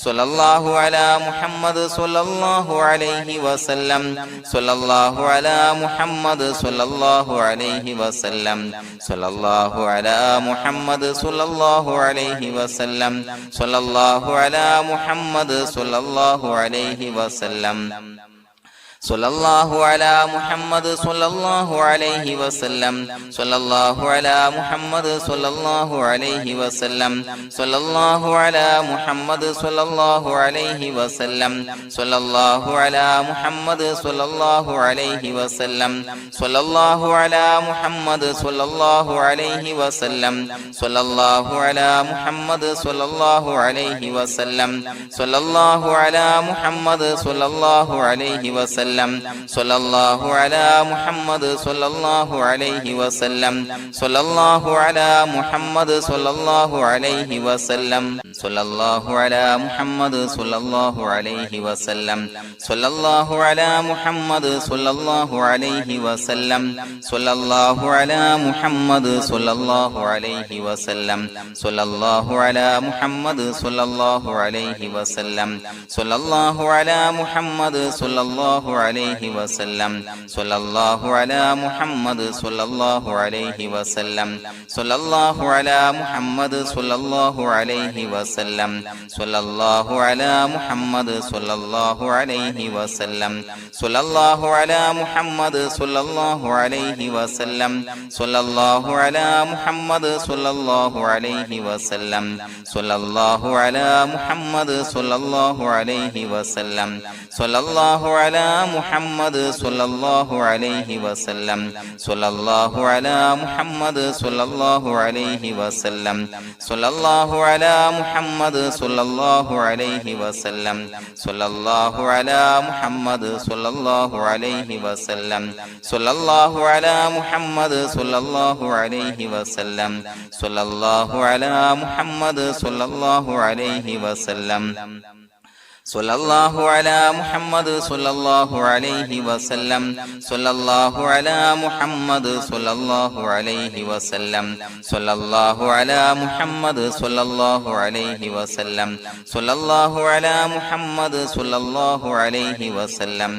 സ്വല്ലല്ലാഹു അലാ മുഹമ്മദ് സ്വല്ലല്ലാഹു അലൈഹി വസല്ലം സ്വല്ലല്ലാഹു അലാ മുഹമ്മദ് സ്വല്ലല്ലാഹു അലൈഹി വസല്ലം സ്വല്ലല്ലാഹു അലാ മുഹമ്മദ് സ്വല്ലല്ലാഹു അലൈഹി വസല്ലം സ്വല്ലല്ലാഹു അലാ മുഹമ്മദ് സ്വല്ലല്ലാഹു അലൈഹി വസല്ലം സ്വല്ലല്ലാഹു അലാ മുഹമ്മദ് സ്വല്ലല്ലാഹു അലൈഹി വസല്ലം സ്വല്ലല്ലാഹു അലാ മുഹമ്മദ് സ്വല്ലല്ലാഹു അലൈഹി വസല്ലം സ്വല്ലല്ലാഹു അലാ മുഹമ്മദ് സ്വല്ലല്ലാഹു അലൈഹി വസല്ലം സ്വല്ലല്ലാഹു അലാ മുഹമ്മദ് സ്വല്ലല്ലാഹു അലൈഹി വസല്ലം സ്വല്ലല്ലാഹു അലാ മുഹമ്മദ് സ്വല്ലല്ലാഹു അലൈഹി വസല്ലം സ്വല്ലല്ലാഹു അലാ മുഹമ്മദ് സ്വല്ലല്ലാഹു അലൈഹി വസല്ലം സ്വല്ലല്ലാഹു അലാ മുഹമ്മദ് സ്വല്ലല്ലാഹു അലൈഹി വസല്ലം സ്വല്ലല്ലാഹു അലാ മുഹമ്മദ് സ്വല്ലല്ലാഹു അലൈഹി വസല്ലം സ്വല്ലല്ലാഹു അലാ മുഹമ്മദ് സ്വല്ലല്ലാഹു അലൈഹി വസല്ലം സ്വല്ലല്ലാഹു അലാ മുഹമ്മദ് സ്വല്ലല്ലാഹു അലൈഹി വസല്ലം സ്വല്ലല്ലാഹു അലാ മുഹമ്മദ് സ്വല്ലല്ലാഹു അലൈഹി വസല്ലം സ്വല്ലല്ലാഹു അലാ മുഹമ്മദ് സ്വല്ലല്ലാഹു അലൈഹി വസല്ലം സ്വല്ലല്ലാഹു അലാ മുഹമ്മദ് സ്വല്ലല്ലാഹു അലൈഹി വസല്ലം സ്വല്ലല്ലാഹു അലാ മുഹമ്മദ് സ്വല്ലല്ലാഹു അലൈഹി വസല്ലം സ്വല്ലല്ലാഹു അലാ മുഹമ്മദ് സ്വല്ലല്ലാഹു അലൈഹി വസല്ലം സ്വല്ലല്ലാഹു അലാ മുഹമ്മദ് സ്വല്ലല്ലാഹു അലൈഹി വസല്ലം സ്വല്ലല്ലാഹു അലാ മുഹമ്മദ് സ്വല്ലല്ലാഹു അലൈഹി വസല്ലം സ്വല്ലല്ലാഹു അലാ മുഹമ്മദ് സ്വല്ലല്ലാഹു അലൈഹി വസല്ലം സ്വല്ലല്ലാഹു അലാ മുഹമ്മദ് സ്വല്ലല്ലാഹു അലൈഹി വസല്ലം സ്വല്ലല്ലാഹു അലാ മുഹമ്മദ് സ്വല്ലല്ലാഹു അലൈഹി വസല്ലം സ്വല്ലല്ലാഹു അലാ മുഹമ്മദ് സ്വല്ലല്ലാഹു അലൈഹി വസല്ലം സ്വല്ലല്ലാഹു അലാ മുഹമ്മദ് സ്വല്ലല്ലാഹു അലൈഹി വസല്ലം സ്വല്ലല്ലാഹു അലാ മുഹമ്മദ് സ്വല്ലല്ലാഹു അലൈഹി വസല്ലം സ്വല്ലല്ലാഹു അലാ മുഹമ്മദ് സ്വല്ലല്ലാഹു അലൈഹി വസല്ലം സ്വല്ലല്ലാഹു അലാ മുഹമ്മദ് സ്വല്ലല്ലാഹു അലൈഹി വസല്ലം സ്വല്ലല്ലാഹു അലാ മുഹമ്മദ് സ്വല്ലല്ലാഹു അലൈഹി വസല്ലം സ്വല്ലല്ലാഹു അലാ മുഹമ്മദ് സ്വല്ലല്ലാഹു അലൈഹി വസല്ലം സ്വല്ലല്ലാഹു അലാ മുഹമ്മദ് സ്വല്ലല്ലാഹു അലൈഹി വസല്ലം സ്വല്ലല്ലാഹു അലാ മുഹമ്മദ് സ്വല്ലല്ലാഹു അലൈഹി വസല്ലം സ്വല്ലല്ലാഹു അലാ മുഹമ്മദ് സ്വല്ലല്ലാഹു അലൈഹി വസല്ലം സ്വല്ലല്ലാഹു അലാ മുഹമ്മദ് സ്വല്ലല്ലാഹു അലൈഹി വസല്ലം സ്വല്ലല്ലാഹു അലാ മുഹമ്മദ് സ്വല്ലല്ലാഹു അലൈഹി വസല്ലം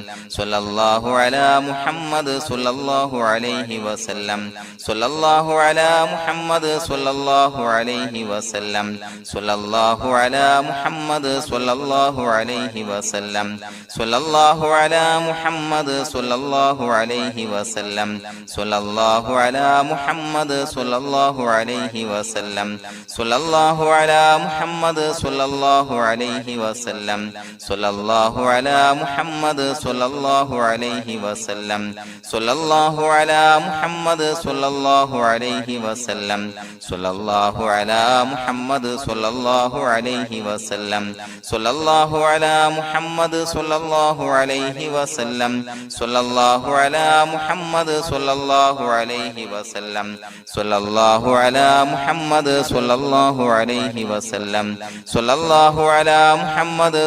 സ്വല്ലല്ലാഹു അലാ മുഹമ്മദ് സ്വല്ലല്ലാഹു അലൈഹി വസല്ലം സ്വല്ലല്ലാഹു അലാ മുഹമ്മദ് സ്വല്ലല്ലാഹു അലൈഹി വസല്ലം സ്വല്ലല്ലാഹു അലാ മുഹമ്മദ് സ്വല്ലല്ലാഹു അലൈഹി വസല്ലം സ്വല്ലല്ലാഹു അലാ മുഹമ്മദ് സ്വല്ലല്ലാഹു അലൈഹി വസല്ലം സ്വല്ലല്ലാഹു അലാ മുഹമ്മദ് സ്വല്ലല്ലാഹു അലൈഹി വസല്ലം സ്വല്ലല്ലാഹു അലാ മുഹമ്മദ് സ്വല്ലല്ലാഹു അലൈഹി വസല്ലം സ്വല്ലല്ലാഹു അലാ മുഹമ്മദ് സ്വല്ലല്ലാഹു അലൈഹി വസല്ലം സ്വല്ലല്ലാഹു അലാ മുഹമ്മദ് സ്വല്ലല്ലാഹു അലൈഹി വസല്ലം സ്വല്ലല്ലാഹു അലാ മുഹമ്മദ് സ്വല്ലല്ലാഹു അലൈഹി വസല്ലം സ്വല്ലല്ലാഹു അലാ മുഹമ്മദ് സ്വല്ലല്ലാഹു അലൈഹി വസല്ലം സ്വല്ലല്ലാഹു അലാ മുഹമ്മദ് സ്വല്ലല്ലാഹു അലൈഹി വസല്ലം സ്വല്ലല്ലാഹു അലാ മുഹമ്മദ് സ്വല്ലല്ലാഹു അലൈഹി വസല്ലം സ്വല്ലല്ലാഹു അലാ മുഹമ്മദ്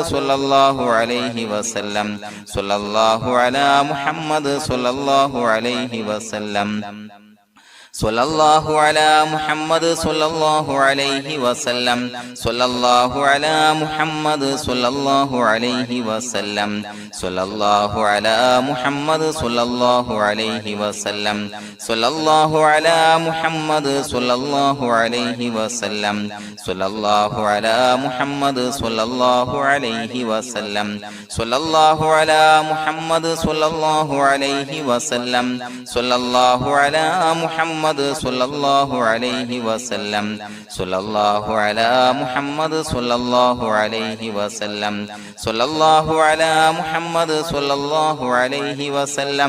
സ്വല്ലല്ലാഹു അലൈഹി വസല്ലം സ്വല്ലല്ലാഹു അലാ മുഹമ്മദ് സ്വല്ലല്ലാഹു അലൈഹി വസല്ലം സ്വല്ലല്ലാഹു അലാ മുഹമ്മദ് സ്വല്ലല്ലാഹു അലൈഹി വസല്ലം സ്വല്ലല്ലാഹു അലാ മുഹമ്മദ് സ്വല്ലല്ലാഹു അലൈഹി വസല്ലം സ്വല്ലല്ലാഹു അലാ മുഹമ്മദ് സ്വല്ലല്ലാഹു അലൈഹി വസല്ലം സ്വല്ലല്ലാഹു അലാ മുഹമ്മദ് സ്വല്ലല്ലാഹു അലൈഹി വസല്ലം സ്വല്ലല്ലാഹു അലാ മുഹമ്മദ് സ്വല്ലല്ലാഹു അലൈഹി വസല്ലം സ്വല്ലല്ലാഹു അലാ മുഹമ്മദ് സ്വല്ലല്ലാഹു അലൈഹി വസല്ലം സ്വല്ലല്ലാഹു അലാ മുഹമ്മദ് സ്വല്ലല്ലാഹു അലൈഹി വസല്ലം സ്വല്ലല്ലാഹു അലാ മുഹമ്മദ് സ്വല്ലല്ലാഹു അലൈഹി വസല്ലം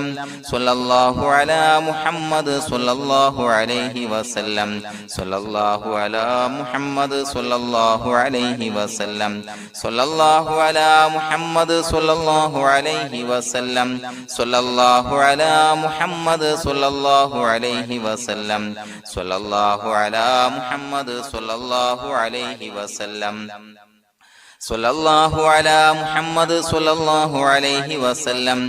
സ്വല്ലല്ലാഹു അലാ മുഹമ്മദ് സ്വല്ലല്ലാഹു അലൈഹി വസല്ലം സ്വല്ലല്ലാഹു അലാ മുഹമ്മദ് സ്വല്ലല്ലാഹു അലൈഹി വസല്ലം സ്വല്ലല്ലാഹു അലാ മുഹമ്മദ് സ്വല്ലല്ലാഹു അലൈഹി വസല്ലം സ്വല്ലല്ലാഹു അലാ മുഹമ്മദ് സ്വല്ലല്ലാഹു അലൈഹി വസല്ലം സ്വല്ലല്ലാഹു അലാ മുഹമ്മദ് സ്വല്ലല്ലാഹു അലൈഹി വസല്ലം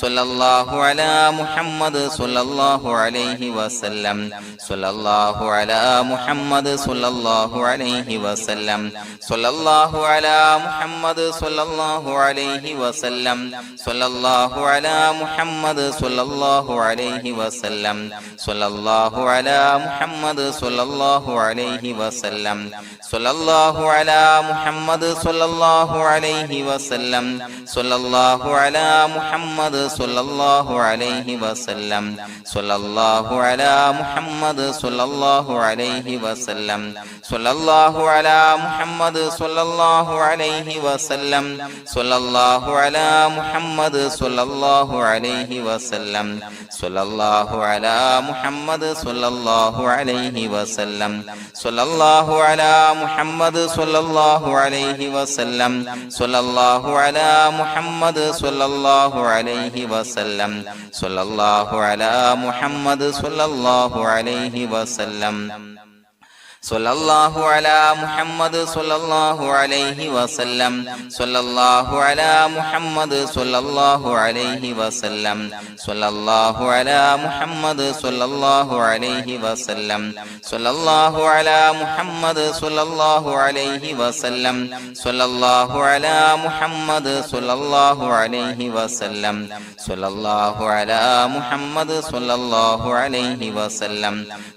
സ്വല്ലല്ലാഹു അലാ മുഹമ്മദ് സ്വല്ലല്ലാഹു അലൈഹി വസല്ലം സ്വല്ലല്ലാഹു അലാ മുഹമ്മദ് സ്വല്ലല്ലാഹു അലൈഹി വസല്ലം സ്വല്ലല്ലാഹു അലാ മുഹമ്മദ് സ്വല്ലല്ലാഹു അലൈഹി വസല്ലം സ്വല്ലല്ലാഹു അലാ മുഹമ്മദ് സ്വല്ലല്ലാഹു അലൈഹി വസല്ലം സ്വല്ലല്ലാഹു അലാ മുഹമ്മദ് സ്വല്ലല്ലാഹു അലൈഹി വസല്ലം സ്വല്ലല്ലാഹു അലാ മുഹമ്മദ് സ്വല്ലല്ലാഹു സ്വല്ലല്ലാഹു അലൈഹി വസല്ലം സ്വല്ലല്ലാഹു അലാ മുഹമ്മദ് സ്വല്ലല്ലാഹു അലൈഹി വസല്ലം സ്വല്ലല്ലാഹു അലാ മുഹമ്മദ് സ്വല്ലല്ലാഹു അലൈഹി വസല്ലം സ്വല്ലല്ലാഹു അലാ മുഹമ്മദ് സ്വല്ലല്ലാഹു അലൈഹി വസല്ലം സ്വല്ലല്ലാഹു അലാ മുഹമ്മദ് സ്വല്ലല്ലാഹു അലൈഹി വസല്ലം സ്വല്ലല്ലാഹു അലാ മുഹമ്മദ് സ്വല്ലല്ലാഹു അലൈഹി വസല്ലം സ്വല്ലല്ലാഹു അലാ മുഹമ്മദ് സ്വല്ലല്ലാഹു അലൈഹി വസല്ലം സ്വല്ലല്ലാഹു അലാ മുഹമ്മദ് സ്വല്ലല്ലാഹു അലൈഹി വസല്ലം സ്വല്ലല്ലാഹു അലാ മുഹമ്മദ് സ്വല്ലല്ലാഹു അലൈഹി വസല്ലം സ്വല്ലല്ലാഹു അലാ മുഹമ്മദ് സ്വല്ലല്ലാഹു അലൈഹി വസല്ലം സ്വല്ലല്ലാഹു അലാ മുഹമ്മദ് സ്വല്ലല്ലാഹു അലൈഹി വസല്ലം സ്വല്ലല്ലാഹു അലാ മുഹമ്മദ് സ്വല്ലല്ലാഹു അലൈഹി വസല്ലം സ്വല്ലല്ലാഹു അലാ മുഹമ്മദ് സ്വല്ലല്ലാഹു അലൈഹി വസല്ലം സ്വല്ലല്ലാഹു അലാ മുഹമ്മദ് സ്വല്ലല്ലാഹു അലൈഹി വസല്ലം സ്വല്ലല്ലാഹു അലാ മുഹമ്മദ് സ്വല്ലല്ലാഹു അലൈഹി വസല്ലം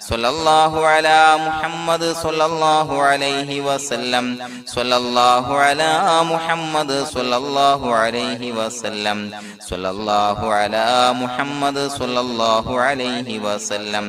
സ്വല്ലല്ലാഹു അലാ മുഹമ്മദ് സ്വല്ലല്ലാഹു അലൈഹി വസല്ലം സ്വല്ലല്ലാഹു അലാ മുഹമ്മദ് സ്വല്ലല്ലാഹു അലൈഹി വസല്ലം സ്വല്ലല്ലാഹു അലാ മുഹമ്മദ് സ്വല്ലല്ലാഹു അലൈഹി വസല്ലം സ്വല്ലല്ലാഹു അലാ മുഹമ്മദ് സ്വല്ലല്ലാഹു അലൈഹി വസല്ലം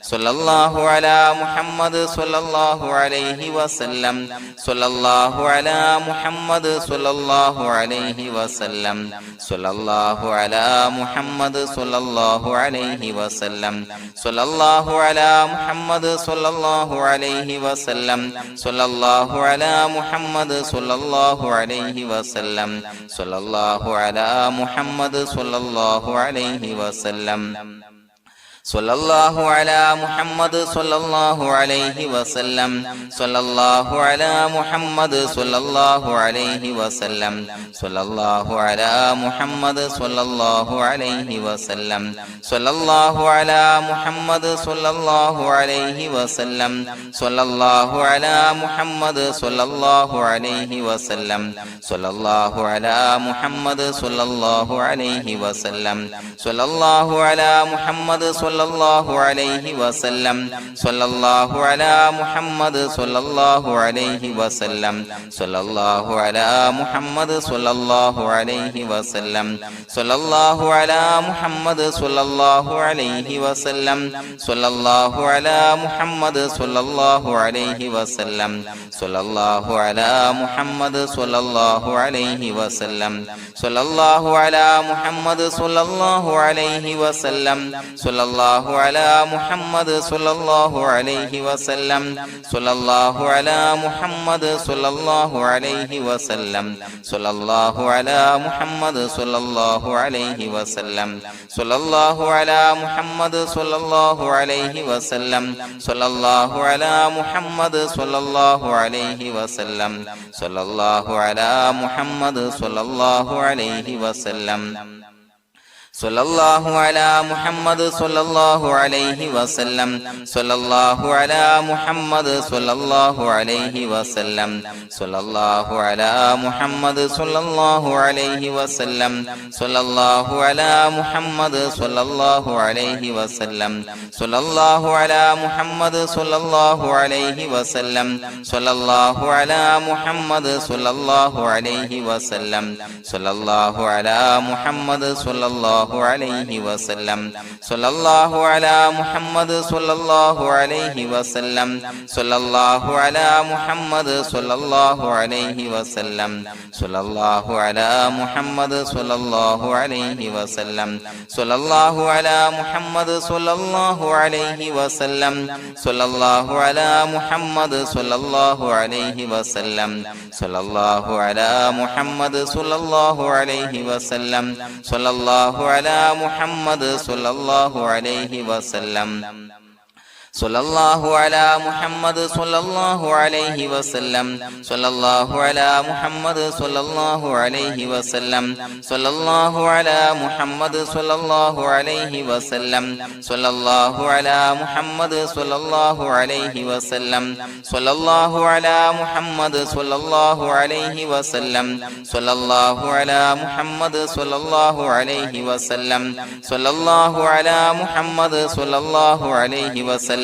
സ്വല്ലല്ലാഹു അലാ മുഹമ്മദ് സ്വല്ലല്ലാഹു അലൈഹി വസല്ലം സ്വല്ലല്ലാഹു അലാ മുഹമ്മദ് സ്വല്ലല്ലാഹു അലൈഹി വസല്ലം സ്വല്ലല്ലാഹു അലാ മുഹമ്മദ് സ്വല്ലല്ലാഹു അലൈഹി വസല്ലം സ്വല്ലല്ലാഹു അലാ മുഹമ്മദ് സ്വല്ലല്ലാഹു അലൈഹി വസല്ലം സ്വല്ലല്ലാഹു അലാ മുഹമ്മദ് സ്വല്ലല്ലാഹു അലൈഹി വസല്ലം സ്വല്ലല്ലാഹു അലാ മുഹമ്മദ് സ്വല്ലല്ലാഹു അലൈഹി വസല്ലം സ്വല്ലല്ലാഹു അലാ മുഹമ്മദ് സ്വല്ലല്ലാഹു അലൈഹി വസല്ലം സ്വല്ലല്ലാഹു അലാ മുഹമ്മദ് സ്വല്ലല്ലാഹു അലൈഹി വസല്ലം സ്വല്ലല്ലാഹു അലാ മുഹമ്മദ് സ്വല്ലല്ലാഹു അലൈഹി വസല്ലം സ്വല്ലല്ലാഹു അലാ മുഹമ്മദ് സ്വല്ലല്ലാഹു അലൈഹി വസല്ലം സ്വല്ലല്ലാഹു അലാ മുഹമ്മദ് സ്വല്ലല്ലാഹു അലൈഹി വസല്ലം സ്വല്ലല്ലാഹു അലാ മുഹമ്മദ് സ്വല്ലല്ലാഹു അലൈഹി വസല്ലം സ്വല്ലല്ലാഹു അലാ മുഹമ്മദ് സ്വല്ലല്ലാഹു അലൈഹി വസല്ലം സ്വല്ലല്ലാഹു അലാ മുഹമ്മദ് സ്വല്ലല്ലാഹു അലൈഹി വസല്ലം സ്വല്ലല്ലാഹു അലാ മുഹമ്മദ് സ്വല്ലല്ലാഹു അലൈഹി വസല്ലം സ്വല്ലല്ലാഹു അലാ മുഹമ്മദ് സ്വല്ലല്ലാഹു അലൈഹി വസല്ലം സ്വല്ലല്ലാഹു അലാ മുഹമ്മദ് സ്വല്ലല്ലാഹു അലൈഹി വസല്ലം സ്വല്ലല്ലാഹു അലാ മുഹമ്മദ് സ്വല്ലല്ലാഹു അലൈഹി വസല്ലം സ്വല്ലല്ലാഹു അലാ മുഹമ്മദ് സ്വല്ലല്ലാഹു അലൈഹി വസല്ലം സ്വല്ലല്ലാഹു അലാ മുഹമ്മദ് സ്വല്ലല്ലാഹു അലൈഹി വസല്ലം സ്വല്ലല്ലാഹു അലാ മുഹമ്മദ് സ്വല്ലല്ലാഹു അലൈഹി വസല്ലം സ്വല്ലല്ലാഹു അലാ മുഹമ്മദ് സ്വല്ലല്ലാഹു അലൈഹി വസല്ലം സ്വല്ലല്ലാഹു അലാ മുഹമ്മദ് സ്വല്ലല്ലാഹു അലൈഹി വസല്ലം സ്വല്ലല്ലാഹു അലാ മുഹമ്മദ് സ്വല്ലല്ലാഹു അലൈഹി വസല്ലം സ്വല്ലല്ലാഹു അലാ മുഹമ്മദ് സ്വല്ലല്ലാഹു അലൈഹി വസല്ലം സ്വല്ലല്ലാഹു അലാ മുഹമ്മദ് സ്വല്ലല്ലാഹു അലൈഹി വസല്ലം സ്വല്ലല്ലാഹു അലാ മുഹമ്മദ് സ്വല്ലല്ലാഹു അലൈഹി വസല്ലം സ്വല്ലല്ലാഹു അലാ മുഹമ്മദ് സ്വല്ലല്ലാഹു അലൈഹി വസല്ലം സ്വല്ലല്ലാഹു അലാ മുഹമ്മദ് സ്വല്ലല്ലാഹു അലൈഹി വസല്ലം സ്വല്ലല്ലാഹു അലാ മുഹമ്മദ് സ്വല്ലല്ലാഹു അലൈഹി വസല്ലം സ്വല്ലല്ലാഹു അലാ മുഹമ്മദ് സ്വല്ലല്ലാഹു അലൈഹി വസല്ലം സ്വല്ലല്ലാഹു അലാ മുഹമ്മദ് സ്വല്ലല്ലാഹു അലൈഹി വസല്ലം സ്വല്ലല്ലാഹു അലാ മുഹമ്മദ് സ്വല്ലല്ലാഹു അലൈഹി വസല്ലം സ്വല്ലല്ലാഹു അലാ മുഹമ്മദ് സ്വല്ലല്ലാഹു അലൈഹി വസല്ലം സ്വല്ലല്ലാഹു അലാ മുഹമ്മദ് സ്വല്ലല്ലാഹു അലൈഹി വസല്ലം സ്വല്ലല്ലാഹു അലാ മുഹമ്മദ് സ്വല്ലല്ലാഹു അലൈഹി വസല്ലം സ്വല്ലല്ലാഹു അലാ മുഹമ്മദ് സ്വല്ലല്ലാഹു അലൈഹി വസല്ലം സ്വല്ലല്ലാഹു അലാ മുഹമ്മദ് സ്വല്ലല്ലാഹു അലൈഹി വസല്ലം സ്വല്ലല്ലാഹു അലാ മുഹമ്മദ് സ്വല്ലല്ലാഹു അലൈഹി വസല്ലം സ്വല്ലല്ലാഹു അലാ മുഹമ്മദ് സ്വല്ലല്ലാഹു അലൈഹി വസല്ലം സ്വല്ലല്ലാഹു അലാ മുഹമ്മദ് സ്വല്ലല്ലാഹു അലൈഹി വസല്ലം സ്വല്ലല്ലാഹു അലാ മുഹമ്മദ് സ്വല്ലല്ലാഹു അലൈഹി വസല്ലം സ്വല്ലല്ലാഹു അലാ മുഹമ്മദ് സ്വല്ലല്ലാഹു അലൈഹി വസല്ലം സ്വല്ലല്ലാഹു അലാ മുഹമ്മദ് സ്വല്ലല്ലാഹു അലൈഹി വസല്ലം സ്വല്ലല്ലാഹു അലാ മുഹമ്മദ് സ്വല്ലല്ലാഹു അലൈഹി വസല്ലം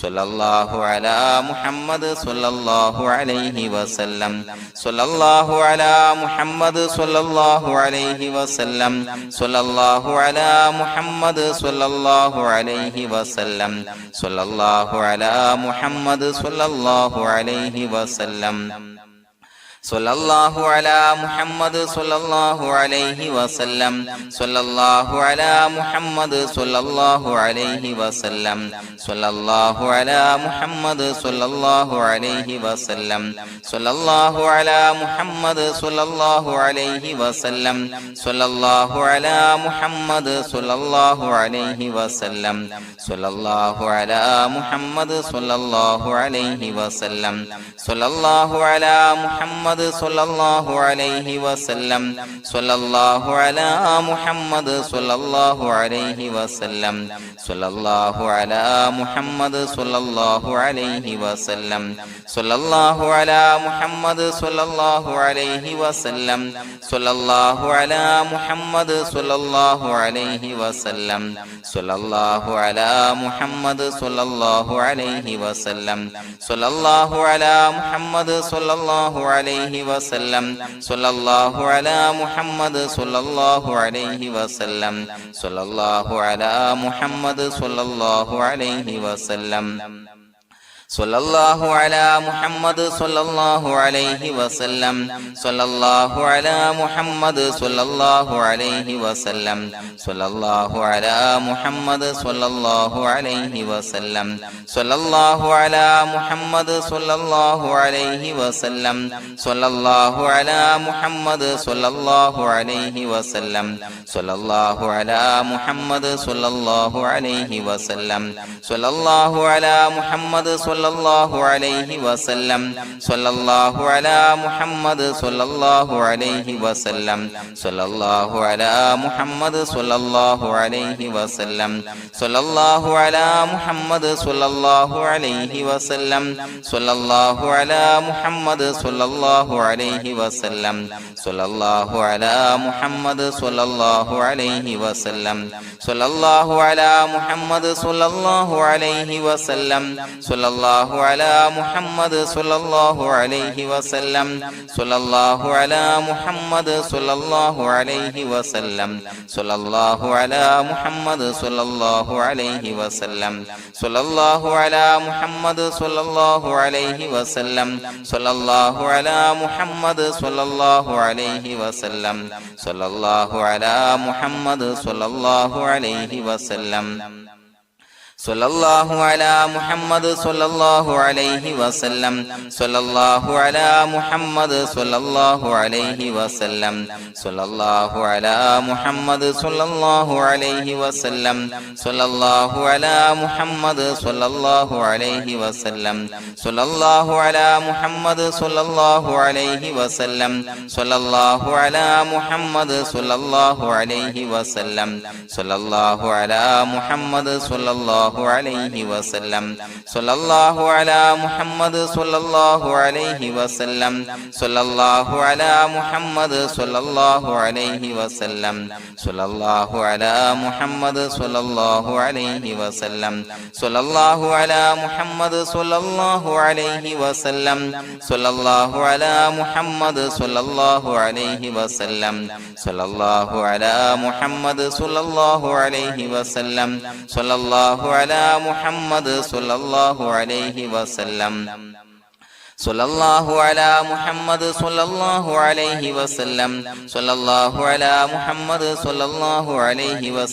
സ്വല്ലല്ലാഹു അലാ മുഹമ്മദ് സ്വല്ലല്ലാഹു അലൈഹി വസല്ലം സ്വല്ലല്ലാഹു അലാ മുഹമ്മദ് സ്വല്ലല്ലാഹു അലൈഹി വസല്ലം സ്വല്ലല്ലാഹു അലാ മുഹമ്മദ് സ്വല്ലല്ലാഹു അലൈഹി വസല്ലം സ്വല്ലല്ലാഹു അലാ മുഹമ്മദ് സ്വല്ലല്ലാഹു അലൈഹി വസല്ലം സ്വല്ലല്ലാഹു അലാ മുഹമ്മദ് സ്വല്ലല്ലാഹു അലൈഹി വസല്ലം സ്വല്ലല്ലാഹു അലാ മുഹമ്മദ് സ്വല്ലല്ലാഹു അലൈഹി വസല്ലം സ്വല്ലല്ലാഹു അലാ മുഹമ്മദ് സ്വല്ലല്ലാഹു അലൈഹി വസല്ലം സ്വല്ലല്ലാഹു അലാ മുഹമ്മദ് സ്വല്ലല്ലാഹു അലൈഹി വസല്ലം സ്വല്ലല്ലാഹു അലാ മുഹമ്മദ് സ്വല്ലല്ലാഹു അലൈഹി വസല്ലം സ്വല്ലല്ലാഹു അലാ മുഹമ്മദ് സ്വല്ലല്ലാഹു അലൈഹി വസല്ലം സ്വല്ലല്ലാഹു അലാ മുഹമ്മദ് സ്വല്ലല്ലാഹു അലൈഹി വസല്ലം സ്വല്ലല്ലാഹു അലാ മുഹമ്മദ് സ്വല്ലല്ലാഹു അലൈഹി വസല്ലം സ്വല്ലല്ലാഹു അലാ മുഹമ്മദ് സ്വല്ലല്ലാഹു അലൈഹി വസല്ലം സ്വല്ലല്ലാഹു അലാ മുഹമ്മദ് സ്വല്ലല്ലാഹു അലൈഹി വസല്ലം സ്വല്ലല്ലാഹു അലാ മുഹമ്മദ് സ്വല്ലല്ലാഹു അലൈഹി വസല്ലം സ്വല്ലല്ലാഹു അലാ മുഹമ്മദ് സ്വല്ലല്ലാഹു അലൈഹി വസല്ലം സ്വല്ലല്ലാഹു അലാ മുഹമ്മദ് സ്വല്ലല്ലാഹു അലൈഹി വസല്ലം സ്വല്ലല്ലാഹു അലാ മുഹമ്മദ് സ്വല്ലല്ലാഹു അലൈഹി വസല്ലം സ്വല്ലല്ലാഹു അലാ മുഹമ്മദ് സ്വല്ലല്ലാഹു അലൈഹി വസല്ലം സ്വല്ലല്ലാഹു അലാ മുഹമ്മദ് സ്വല്ലല്ലാഹു അലൈഹി വസല്ലം സ്വല്ലല്ലാഹു അലാ മുഹമ്മദ് സ്വല്ലല്ലാഹു അലൈഹി വസല്ലം സ്വല്ലല്ലാഹു അലാ മുഹമ്മദ് സ്വല്ലല്ലാഹു അലൈഹി വസല്ലം സ്വല്ലല്ലാഹു അലാ മുഹമ്മദ് സ്വല്ലല്ലാഹു അലൈഹി വസല്ലം സ്വല്ലല്ലാഹു അലാ മുഹമ്മദ് സ്വല്ലല്ലാഹു അലൈഹി വസല്ലം സ്വല്ലല്ലാഹു അലാ മുഹമ്മദ് സ്വല്ലല്ലാഹു അലൈഹി വസല്ലം സ്വല്ലല്ലാഹു അലാ മുഹമ്മദ് സ്വല്ലല്ലാഹു അലൈഹി വസല്ലം സ്വല്ലല്ലാഹു അലാ മുഹമ്മദ് സ്വല്ലല്ലാഹു അലൈഹി വസല്ലം സ്വല്ലല്ലാഹു അലാ മുഹമ്മദ് സ്വല്ലല്ലാഹു അലൈഹി വസല്ലം സ്വല്ലല്ലാഹു അലാ മുഹമ്മദ് സ്വല്ലല്ലാഹു അലൈഹി വസല്ലം സ്വല്ലല്ലാഹു അലാ മുഹമ്മദ് സ്വല്ലല്ലാഹു അലൈഹി വസല്ലം സ്വല്ലല്ലാഹു അലാ മുഹമ്മദ് സ്വല്ലല്ലാഹു അലൈഹി വസല്ലം സ്വല്ലല്ലാഹു അലാ മുഹമ്മദ് സ്വല്ലല്ലാഹു അലൈഹി വസല്ലം സ്വല്ലല്ലാഹു അലാ മുഹമ്മദ് സ്വല്ലല്ലാഹു അലൈഹി വസല്ലം സ്വല്ലല്ലാഹു അലാ മുഹമ്മദ് സ്വല്ലല്ലാഹു അലൈഹി വസല്ലം സ്വല്ലല്ലാഹു അലാ മുഹമ്മദ് സ്വല്ലല്ലാഹു അലൈഹി വസല്ലം സ്വല്ലല്ലാഹു അലാ മുഹമ്മദ് സ്വല്ലല്ലാഹു അലൈഹി വസല്ലം സ്വല്ലല്ലാഹു അലാ മുഹമ്മദ് സ്വല്ലല്ലാഹു അലൈഹി വസല്ലം സ്വല്ലല്ലാഹു അലാ മുഹമ്മദ് സ്വല്ലല്ലാഹു അലൈഹി വസല്ലം സ്വല്ലല്ലാഹു അലാ മുഹമ്മദ് സ്വല്ലല്ലാഹു അലൈഹി വസല്ലം സ്വല്ലല്ലാഹു അലാ മുഹമ്മദ് സ്വല്ലല്ലാഹു അലൈഹി വസല്ലം സ്വല്ലല്ലാഹു അലാ മുഹമ്മദ് സ്വല്ലല്ലാഹു അലൈഹി വസല്ലം സ്വല്ലല്ലാഹു അലാ മുഹമ്മദ് സ്വല്ലല്ലാഹു അലൈഹി വസല്ലം സ്വല്ലല്ലാഹു അലാ മുഹമ്മദ് സ്വല്ലല്ലാഹു അലൈഹി വസല്ലം സ്വല്ലല്ലാഹു അലാ മുഹമ്മദ് സ്വല്ലല്ലാഹു അലൈഹി വസല്ലം സ്വല്ലല്ലാഹു അലാ മുഹമ്മദ് സ്വല്ലല്ലാഹു അലൈഹി വസല്ലം സ്വല്ലല്ലാഹു അലാ മുഹമ്മദ് സ്വല്ലല്ലാഹു അലൈഹി വസല്ലം സ്വല്ലല്ലാഹു അലാ മുഹമ്മദ് സ്വല്ലല്ലാഹു അലൈഹി വസല്ലം സ്വല്ലല്ലാഹു അലാ മുഹമ്മദ് സ്വല്ലല്ലാഹു അലൈഹി വസല്ലം സ്വല്ലല്ലാഹു അലാ മുഹമ്മദ് സ്വല്ലല്ലാഹു അലൈഹി വസല്ലം സ്വല്ലല്ലാഹു അലാ മുഹമ്മദ് സ്വല്ലല്ലാഹു അലൈഹി വസല്ലം സ്വല്ലല്ലാഹു അലാ മുഹമ്മദ് സ്വല്ലല്ലാഹു അലൈഹി വസല്ലം സ്വല്ലല്ലാഹു അലാ മുഹമ്മദ് സ്വല്ലല്ലാഹു അലൈഹി വസല്ലം സ്വല്ലല്ലാഹു അലാ മുഹമ്മദ് സ്വല്ലല്ലാഹു അലൈഹി വസല്ലം സ്വല്ലല്ലാഹു അലാ മുഹമ്മദ് സ്വല്ലല്ലാഹു അലൈഹി വസല്ലം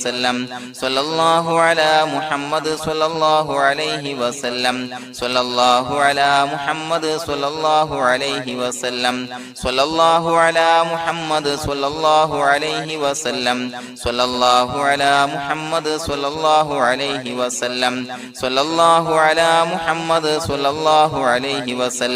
സ്വല്ലല്ലാഹു അലാ മുഹമ്മദ് സ്വല്ലല്ലാഹു അലൈഹി വസല്ലം സ്വല്ലല്ലാഹു അലാ മുഹമ്മദ് സ്വല്ലല്ലാഹു അലൈഹി വസല്ലം സ്വല്ലല്ലാഹു അലാ മുഹമ്മദ് സ്വല്ലല്ലാഹു അലൈഹി വസല്ലം സ്വല്ലല്ലാഹു അലാ മുഹമ്മദ് സ്വല്ലല്ലാഹു അലൈഹി വസല്ലം സ്വല്ലല്ലാഹു അലാ മുഹമ്മദ് സ്വല്ലല്ലാഹു അലൈഹി വസല്ലം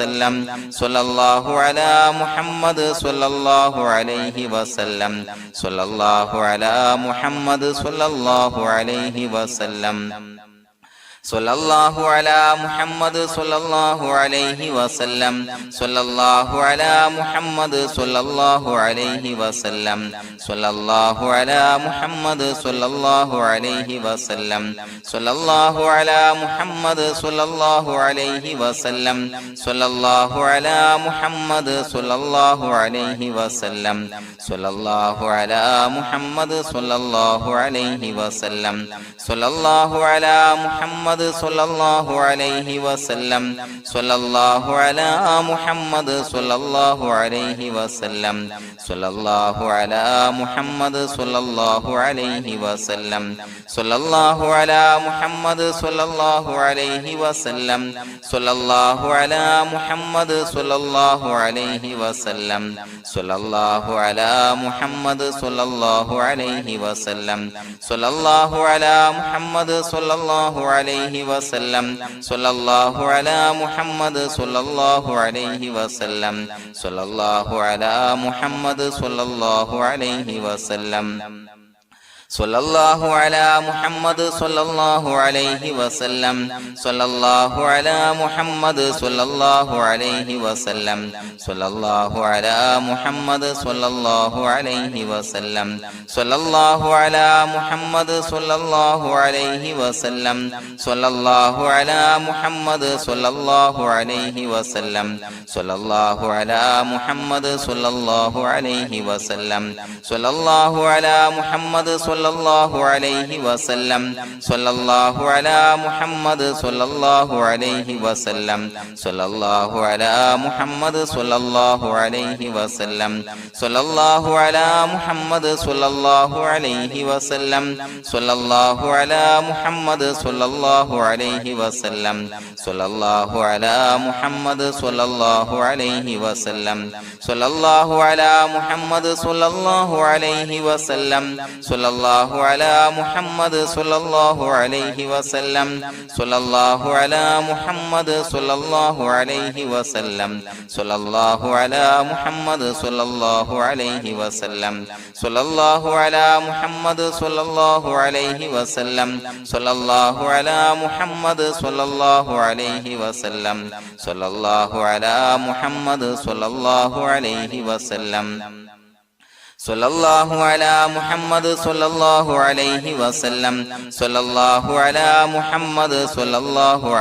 വസല്ലം സ്വല്ലല്ലാഹു അലാ മുഹമ്മദ് സ്വല്ലല്ലാഹു അലൈഹി വസല്ലം സ്വല്ലല്ലാഹു അലാ മുഹമ്മദ് സ്വല്ലല്ലാഹു അലൈഹി വസല്ലം സ്വല്ലല്ലാഹു അലാ മുഹമ്മദ് സ്വല്ലല്ലാഹു അലൈഹി വസല്ലം സ്വല്ലല്ലാഹു അലാ മുഹമ്മദ് സ്വല്ലല്ലാഹു അലൈഹി വസല്ലം സ്വല്ലല്ലാഹു അലാ മുഹമ്മദ് സ്വല്ലല്ലാഹു അലൈഹി വസല്ലം സ്വല്ലല്ലാഹു അലാ മുഹമ്മദ് സ്വല്ലല്ലാഹു അലൈഹി വസല്ലം സ്വല്ലല്ലാഹു അലാ മുഹമ്മദ് സ്വല്ലല്ലാഹു അലൈഹി വസല്ലം സ്വല്ലല്ലാഹു അലാ മുഹമ്മദ് സ്വല്ലല്ലാഹു അലൈഹി വസല്ലം സ്വല്ലല്ലാഹു അലാ മുഹമ്മദ് സ്വല്ലല്ലാഹു അലൈഹി വസല്ലം സ്വല്ലല്ലാഹു അലാ മുഹമ്മദ് സ്വല്ലല്ലാഹു അലൈഹി വസല്ലം സ്വല്ലല്ലാഹു അലാ മുഹമ്മദ് സ്വല്ലല്ലാഹു അലൈഹി വസല്ലം സ്വല്ലല്ലാഹു അലാ മുഹമ്മദ് സ്വല്ലല്ലാഹു അലൈഹി വസല്ലം സ്വല്ലല്ലാഹു അലാ മുഹമ്മദ് സ്വല്ലല്ലാഹു അലൈഹി വസല്ലം സ്വല്ലല്ലാഹു അലാ മുഹമ്മദ് സ്വല്ലല്ലാഹു അലൈഹി വസല്ലം സ്വല്ലല്ലാഹു അലാ മുഹമ്മദ് സ്വല്ലല്ലാഹു അലൈഹി വസല്ലം സ്വല്ലല്ലാഹു അലാ മുഹമ്മദ് സ്വല്ലല്ലാഹു അലൈഹി വസല്ലം സ്വല്ലല്ലാഹു അലാ മുഹമ്മദ് സ്വല്ലല്ലാഹു അലൈഹി വസല്ലം സ്വല്ലല്ലാഹു അലാ മുഹമ്മദ് സ്വല്ലല്ലാഹു അലൈഹി വസല്ലം സ്വല്ലല്ലാഹു അലാ മുഹമ്മദ് സ്വല്ലല്ലാഹു അലൈഹി വസല്ലം സ്വല്ലല്ലാഹു അലാ മുഹമ്മദ് സ്വല്ലല്ലാഹു അലൈഹി വസല്ലം സ്വല്ലല്ലാഹു അലാ മുഹമ്മദ് സ്വല്ലല്ലാഹു അലൈഹി വസല്ലം സ്വല്ലല്ലാഹു അലാ മുഹമ്മദ് സ്വല്ലല്ലാഹു അലൈഹി വസല്ലം സ്വല്ലല്ലാഹു അലാ മുഹമ്മദ് സ്വല്ലല്ലാഹു അലൈഹി വസല്ലം സ്വല്ലല്ലാഹു അലാ മുഹമ്മദ് സ്വല്ലല്ലാഹു അലൈഹി വസല്ലം സ്വല്ലല്ലാഹു അലാ മുഹമ്മദ് സ്വല്ലല്ലാഹു അലൈഹി വസല്ലം സ്വല്ലല്ലാഹു അലാ മുഹമ്മദ് സ്വല്ലല്ലാഹു അലൈഹി വസല്ലം സ്വല്ലല്ലാഹു അലാ മുഹമ്മദ് സ്വല്ലല്ലാഹു അലൈഹി വസല്ലം സ്വല്ലല്ലാഹു അലാ മുഹമ്മദ് സ്വല്ലല്ലാഹു അലൈഹി വസല്ലം സ്വല്ലല്ലാഹു അലാ മുഹമ്മദ് സ്വല്ലല്ലാഹു അലൈഹി വസല്ലം സ്വല്ലല്ലാഹു അലാ മുഹമ്മദ് സ്വല്ലല്ലാഹു അലൈഹി വസല്ലം സ്വല്ലല്ലാഹു അലാ മുഹമ്മദ് സ്വല്ലല്ലാഹു അലൈഹി വസല്ലം സ്വല്ലല്ലാഹു അലാ മുഹമ്മദ് സ്വല്ലല്ലാഹു അലൈഹി വസല്ലം സ്വല്ലല്ലാഹു അലാ മുഹമ്മദ് സ്വല്ലല്ലാഹു അലൈഹി വസല്ലം സ്വല്ലല്ലാഹു അലാ മുഹമ്മദ് സ്വല്ലല്ലാഹു അലൈഹി വസല്ലം സ്വല്ലല്ലാഹു അലാ മുഹമ്മദ് സ്വല്ലല്ലാഹു അലൈഹി വസല്ലം സ്വല്ലല്ലാഹു അലാ മുഹമ്മദ് സ്വല്ലല്ലാഹു അലൈഹി വസല്ലം സ്വല്ലല്ലാഹു അലാ മുഹമ്മദ് സ്വല്ലല്ലാഹു അലൈഹി വസല്ലം സ്വല്ലല്ലാഹു അലാ മുഹമ്മദ് സ്വല്ലല്ലാഹു അലൈഹി വസല്ലം സ്വല്ലല്ലാഹു അലാ മുഹമ്മദ് സ്വല്ലല്ലാഹു അലൈഹി വസല്ലം സ്വല്ലല്ലാഹു അലാ മുഹമ്മദ് സ്വല്ലല്ലാഹു അലൈഹി വസല്ലം സ്വല്ലല്ലാഹു അലാ മുഹമ്മദ് സ്വല്ലല്ലാഹു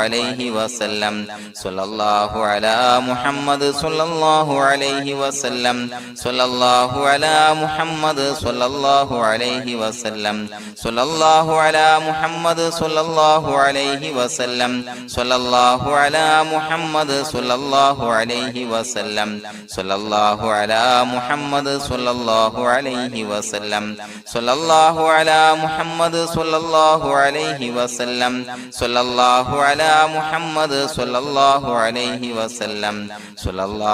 അലൈഹി വസല്ലം സ്വല്ലല്ലാഹു അലാ മുഹമ്മദ് സ്വല്ലല്ലാഹു അലൈഹി വസല്ലം സ്വല്ലല്ലാഹു അലാ മുഹമ്മദ് സ്വല്ലല്ലാഹു അലൈഹി വസല്ലം സ്വല്ലല്ലാഹു അലാ മുഹമ്മദ് സ്വല്ലല്ലാഹു അലൈഹി വസല്ലം സ്വല്ലല്ലാഹു അലാ മുഹമ്മദ് സ്വല്ലല്ലാഹു അലൈഹി വസല്ലം സ്വല്ലല്ലാഹു അലാ മുഹമ്മദ് സ്വല്ലല്ലാഹു അലൈഹി വസല്ലം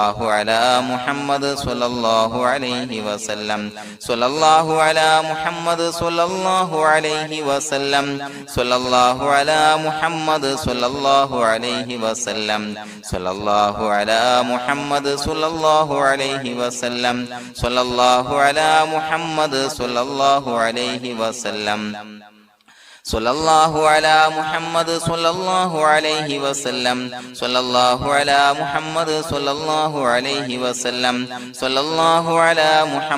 സ്വല്ലല്ലാഹു അലാ മുഹമ്മദ് സ്വല്ലല്ലാഹു അലൈഹി വസല്ലം സ്വല്ലല്ലാഹു അലാ മുഹമ്മദ് സ്വല്ലല്ലാഹു അലൈഹി വസല്ലം സ്വല്ലല്ലാഹു അലാ മുഹമ്മദ് സ്വല്ലല്ലാഹു അലൈഹി വസല്ലം സ്വല്ലല്ലാഹു അലാ മുഹമ്മദ് സ്വല്ലല്ലാഹു അലൈഹി വസല്ലം സ്വല്ലല്ലാഹു അലാ മുഹമ്മദ് സ്വല്ലല്ലാഹു അലൈഹി വസല്ലം സ്വല്ലല്ലാഹു അലാ മുഹമ്മദ് സ്വല്ലല്ലാഹു അലൈഹി വസല്ലം സ്വല്ലല്ലാഹു അലാ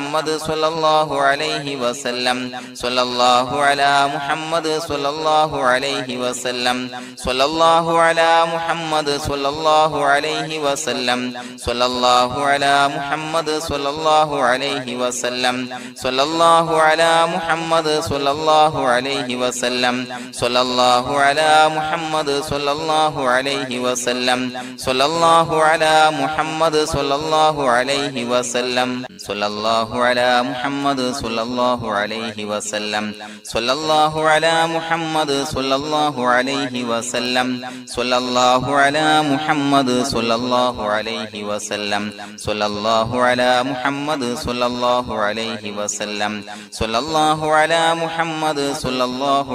മുഹമ്മദ് സ്വല്ലല്ലാഹു അലൈഹി വസല്ലം സ്വല്ലല്ലാഹു അലാ മുഹമ്മദ് സ്വല്ലല്ലാഹു അലൈഹി വസല്ലം സ്വല്ലല്ലാഹു അലാ മുഹമ്മദ് സ്വല്ലല്ലാഹു അലൈഹി വസല്ലം സ്വല്ലല്ലാഹു അലാ മുഹമ്മദ് സ്വല്ലല്ലാഹു അലൈഹി വസല്ലം സ്വല്ലല്ലാഹു അലാ മുഹമ്മദ് സ്വല്ലല്ലാഹു അലൈഹി വസല്ലം സ്വല്ലല്ലാഹു അലാ മുഹമ്മദ് സ്വല്ലല്ലാഹു അലൈഹി വസല്ലം സ്വല്ലല്ലാഹു അലാ മുഹമ്മദ് സ്വല്ലല്ലാഹു അലൈഹി വസല്ലം സ്വല്ലല്ലാഹു അലാ മുഹമ്മദ് സ്വല്ലല്ലാഹു അലൈഹി വസല്ലം സ്വല്ലല്ലാഹു അലാ മുഹമ്മദ് സ്വല്ലല്ലാഹു അലൈഹി വസല്ലം സ്വല്ലല്ലാഹു അലാ മുഹമ്മദ് സ്വല്ലല്ലാഹു അലൈഹി വസല്ലം സ്വല്ലല്ലാഹു അലാ മുഹമ്മദ് സ്വല്ലല്ലാഹു അലൈഹി വസല്ലം സ്വല്ലല്ലാഹു അലാ മുഹമ്മദ് സ്വല്ലല്ലാഹു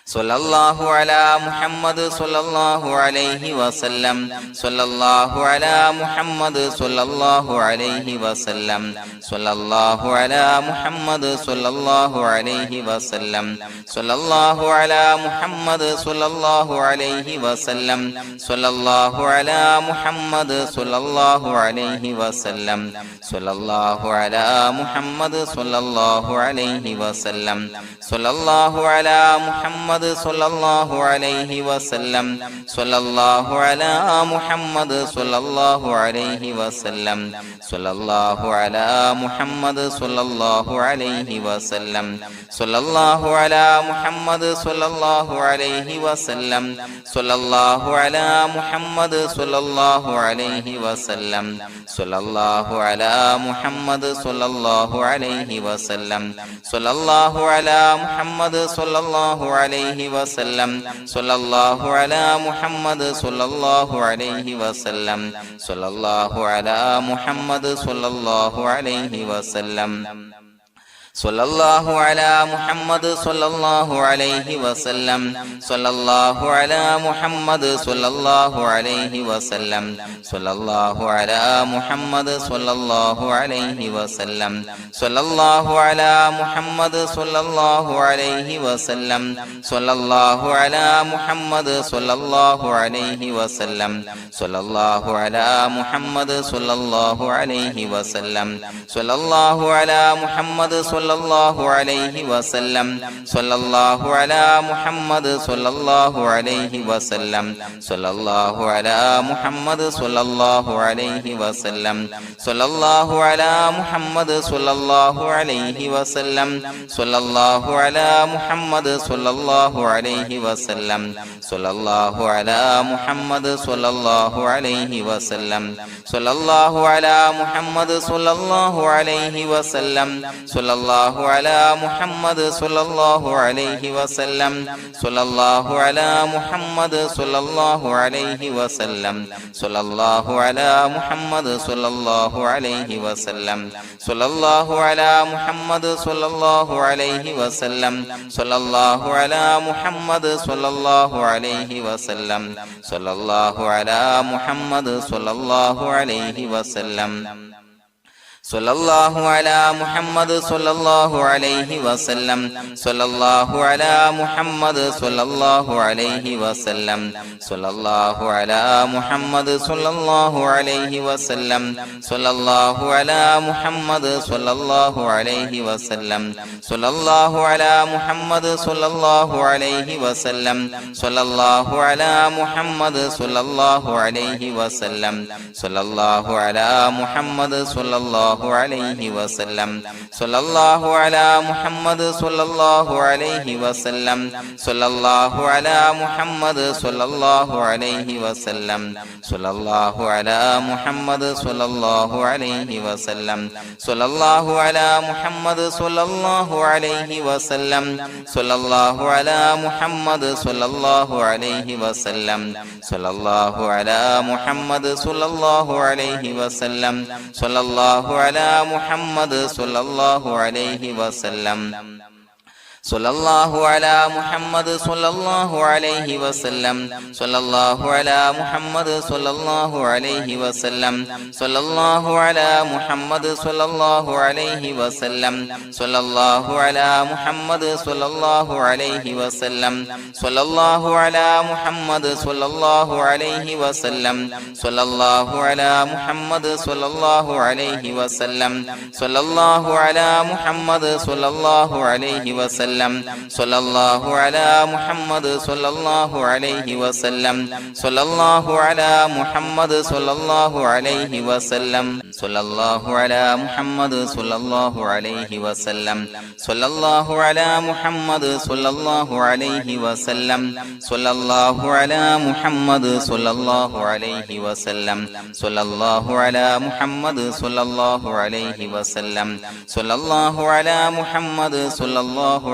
സ്വല്ലല്ലാഹു അലാ മുഹമ്മദ് സ്വല്ലല്ലാഹു അലൈഹി വസല്ലം സ്വല്ലല്ലാഹു അലാ മുഹമ്മദ് സ്വല്ലല്ലാഹു അലൈഹി വസല്ലം സ്വല്ലല്ലാഹു അലാ മുഹമ്മദ് സ്വല്ലല്ലാഹു അലൈഹി വസല്ലം സ്വല്ലല്ലാഹു അലാ മുഹമ്മദ് സ്വല്ലല്ലാഹു അലൈഹി വസല്ലം സ്വല്ലല്ലാഹു അലാ മുഹമ്മദ് സ്വല്ലല്ലാഹു അലൈഹി വസല്ലം സ്വല്ലല്ലാഹു അലാ മുഹമ്മദ് സ്വല്ലല്ലാഹു അലൈഹി വസല്ലം സ്വല്ലല്ലാഹു അലാ മുഹമ്മദ് സ്വല്ലല്ലാഹു അലൈഹി വസല്ലം സ്വല്ലല്ലാഹു അലാ മുഹമ്മദ് സ്വല്ലല്ലാഹു അലൈഹി വസല്ലം സ്വല്ലല്ലാഹു അലാ മുഹമ്മദ് സ്വല്ലല്ലാഹു അലൈഹി വസല്ലം സ്വല്ലല്ലാഹു അലാ മുഹമ്മദ് സ്വല്ലല്ലാഹു അലൈഹി വസല്ലം സ്വല്ലല്ലാഹു അലാ മുഹമ്മദ് സ്വല്ലല്ലാഹു അലൈഹി വസല്ലം സ്വല്ലല്ലാഹു അലാ മുഹമ്മദ് സ്വല്ലല്ലാഹു അലൈഹി വസല്ലം സ്വല്ലല്ലാഹു അലാ മുഹമ്മദ് സ്വല്ലല്ലാഹു അലൈഹി വസല്ലം സ്വല്ലല്ലാഹു അലാ മുഹമ്മദ് സ്വല്ലല്ലാഹു അലൈഹി വസല്ലം സ്വല്ലല്ലാഹു അലാ മുഹമ്മദ് സ്വല്ലല്ലാഹു അലൈഹി വസല്ലം സ്വല്ലല്ലാഹു അലാ മുഹമ്മദ് സ്വല്ലല്ലാഹു അലൈഹി വസല്ലം സ്വല്ലല്ലാഹു അലാ മുഹമ്മദ് സ്വല്ലല്ലാഹു അലൈഹി വസല്ലം സ്വല്ലല്ലാഹു അലാ മുഹമ്മദ് സ്വല്ലല്ലാഹു അലൈഹി വസല്ലം സ്വല്ലല്ലാഹു അലാ മുഹമ്മദ് സ്വല്ലല്ലാഹു അലൈഹി വസല്ലം സ്വല്ലല്ലാഹു അലാ മുഹമ്മദ് സ്വല്ലല്ലാഹു അലൈഹി വസല്ലം സ്വല്ലല്ലാഹു അലാ മുഹമ്മദ് സ്വല്ലല്ലാഹു അലൈഹി വസല്ലം സ്വല്ലല്ലാഹു അലാ മുഹമ്മദ് സ്വല്ലല്ലാഹു അലൈഹി വസല്ലം സ്വല്ലല്ലാഹു അലാ മുഹമ്മദ് സ്വല്ലല്ലാഹു അലൈഹി വസല്ലം സ്വല്ലല്ലാഹു അലാ മുഹമ്മദ് സ്വല്ലല്ലാഹു അലൈഹി വസല്ലം സ്വല്ലല്ലാഹു അലാ മുഹമ്മദ് സ്വല്ലല്ലാഹു അലൈഹി വസല്ലം സ്വല്ലല്ലാഹു അലാ മുഹമ്മദ് സ്വല്ലല്ലാഹു അലൈഹി വസല്ലം സ്വല്ലല്ലാഹു അലാ മുഹമ്മദ് സ്വല്ലല്ലാഹു അലൈഹി വസല്ലം സ്വല്ലല്ലാഹു അലാ മുഹമ്മദ് സ്വല്ലല്ലാഹു അലൈഹി വസല്ലം സ്വല്ലല്ലാഹു അലാ മുഹമ്മദ് സ്വല്ലല്ലാഹു അലൈഹി വസല്ലം സ്വല്ലല്ലാഹു അലാ മുഹമ്മദ് സ്വല്ലല്ലാഹു അലൈഹി വസല്ലം സ്വല്ലല്ലാഹു അലാ മുഹമ്മദ് സ്വല്ലല്ലാഹു അലൈഹി വസല്ലം സ്വല്ലല്ലാഹു അലാ മുഹമ്മദ് സ്വല്ലല്ലാഹു അലൈഹി വസല്ലം സ്വല്ലല്ലാഹു അലാ മുഹമ്മദ് സ്വല്ലല്ലാഹു അലൈഹി വസല്ലം സ്വല്ലല്ലാഹു അലാ മുഹമ്മദ് സ്വല്ലല്ലാഹു അലൈഹി വസല്ലം സ്വല്ലല്ലാഹു അലാ മുഹമ്മദ് സ്വല്ലല്ലാഹു അലൈഹി വസല്ലം സ്വല്ലല്ലാഹു അലാ മുഹമ്മദ് സ്വല്ലല്ലാഹു അലൈഹി വസല്ലം സ്വല്ലല്ലാഹു അലാ മുഹമ്മദ് സ്വല്ലല്ലാഹു അലൈഹി വസല്ലം സ്വല്ലല്ലാഹു അലാ മുഹമ്മദ് സ്വല്ലല്ലാഹു അലൈഹി വസല്ലം സ്വല്ലല്ലാഹു അലാ മുഹമ്മദ് സ്വല്ലല്ലാഹു അലൈഹി വസല്ലം സ്വല്ലല്ലാഹു അലാ മുഹമ്മദ് സ്വല്ലല്ലാഹു അലൈഹി വസല്ലം സ്വല്ലല്ലാഹു അലാ മുഹമ്മദ് സ്വല്ലല്ലാഹു അലൈഹി വസല്ലം സ്വല്ലല്ലാഹു അലാ മുഹമ്മദ് സ്വല്ലല്ലാഹു അലൈഹി വസല്ലം സ്വല്ലല്ലാഹു അലാ മുഹമ്മദ് സ്വല്ലല്ലാഹു അലൈഹി വസല്ലം സ്വല്ലല്ലാഹു അലാ മുഹമ്മദ് സ്വല്ലല്ലാഹു അലൈഹി വസല്ലം സ്വല്ലല്ലാഹു അലാ മുഹമ്മദ് സ്വല്ലല്ലാഹു അലൈഹി വസല്ലം സ്വല്ലല്ലാഹു അലാ മുഹമ്മദ് സ്വല്ലല്ലാഹു അലൈഹി വസല്ലം സ്വല്ലല്ലാഹു അലാ മുഹമ്മദ് സ്വല്ലല്ലാഹു അലൈഹി വസല്ലം സ്വല്ലല്ലാഹു അലാ മുഹമ്മദ് സ്വല്ലല്ലാഹു അലൈഹി വസല്ലം സ്വല്ലല്ലാഹു അലാ മുഹമ്മദ് സ്വല്ലല്ലാഹു അലൈഹി വസല്ലം സ്വല്ലല്ലാഹു അലാ മുഹമ്മദ് സ്വല്ലല്ലാഹു അലൈഹി വസല്ലം സ്വല്ലല്ലാഹു അലാ മുഹമ്മദ് സ്വല്ലല്ലാഹു അലൈഹി വസല്ലം സ്വല്ലല്ലാഹു അലാ മുഹമ്മദ് സ്വല്ലല്ലാഹു അലൈഹി വസല്ലം സ്വല്ലല്ലാഹു അലാ മുഹമ്മദ് സ്വല്ലല്ലാഹു അലൈഹി വസല്ലം സ്വല്ലല്ലാഹു അലാ മുഹമ്മദ് സ്വല്ലല്ലാഹു അലൈഹി വസല്ലം സ്വല്ലല്ലാഹു അലാ മുഹമ്മദ് സ്വല്ലല്ലാഹു അലൈഹി വസല്ലം സ്വല്ലല്ലാഹു അലാ മുഹമ്മദ് സ്വല്ലല്ലാഹു അലൈഹി വസല്ലം സ്വല്ലല്ലാഹു അലാ മുഹമ്മദ് സ്വല്ലല്ലാഹു അലൈഹി വസല്ലം സ്വല്ലല്ലാഹു അലാ മുഹമ്മദ് സ്വല്ലല്ലാഹു അലൈഹി വസല്ലം സ്വല്ലല്ലാഹു അലാ മുഹമ്മദ് സ്വല്ലല്ലാഹു അലൈഹി വസല്ലം സ്വല്ലല്ലാഹു അലാ മുഹമ്മദ് സ്വല്ലല്ലാഹു അലൈഹി വസല്ലം സ്വല്ലല്ലാഹു അലാ മുഹമ്മദ് സ്വല്ലല്ലാഹു അലൈഹി വസല്ലം സ്വല്ലല്ലാഹു അലാ മുഹമ്മദ് സ്വല്ലല്ലാഹു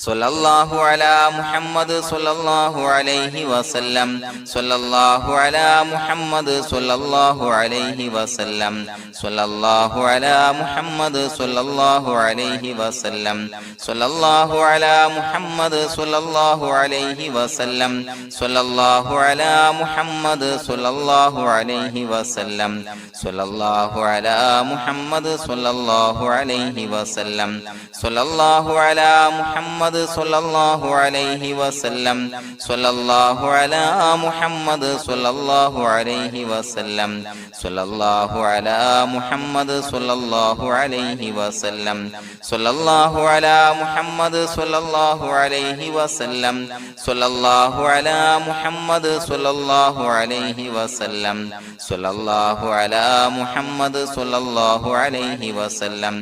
സ്വല്ലല്ലാഹു അലാ മുഹമ്മദ് സ്വല്ലല്ലാഹു അലൈഹി വസല്ലം സ്വല്ലല്ലാഹു അലാ മുഹമ്മദ് സ്വല്ലല്ലാഹു അലൈഹി വസല്ലം സ്വല്ലല്ലാഹു അലാ മുഹമ്മദ് സ്വല്ലല്ലാഹു അലൈഹി വസല്ലം സ്വല്ലല്ലാഹു അലാ മുഹമ്മദ് സ്വല്ലല്ലാഹു അലൈഹി വസല്ലം സ്വല്ലല്ലാഹു അലാ മുഹമ്മദ് സ്വല്ലല്ലാഹു അലൈഹി വസല്ലം സ്വല്ലല്ലാഹു അലാ മുഹമ്മദ് സ്വല്ലല്ലാഹു അലൈഹി വസല്ലം സ്വല്ലല്ലാഹു അലാ മുഹമ്മദ് സ്വല്ലല്ലാഹു അലൈഹി വസല്ലം സ്വല്ലല്ലാഹു അലാ മുഹമ്മദ് സ്വല്ലല്ലാഹു അലൈഹി വസല്ലം സ്വല്ലല്ലാഹു അലാ മുഹമ്മദ് സ്വല്ലല്ലാഹു അലൈഹി വസല്ലം സ്വല്ലല്ലാഹു അലാ മുഹമ്മദ് സ്വല്ലല്ലാഹു അലൈഹി വസല്ലം സ്വല്ലല്ലാഹു അലാ മുഹമ്മദ് സ്വല്ലല്ലാഹു അലൈഹി വസല്ലം സ്വല്ലല്ലാഹു അലാ മുഹമ്മദ് സ്വല്ലല്ലാഹു അലൈഹി വസല്ലം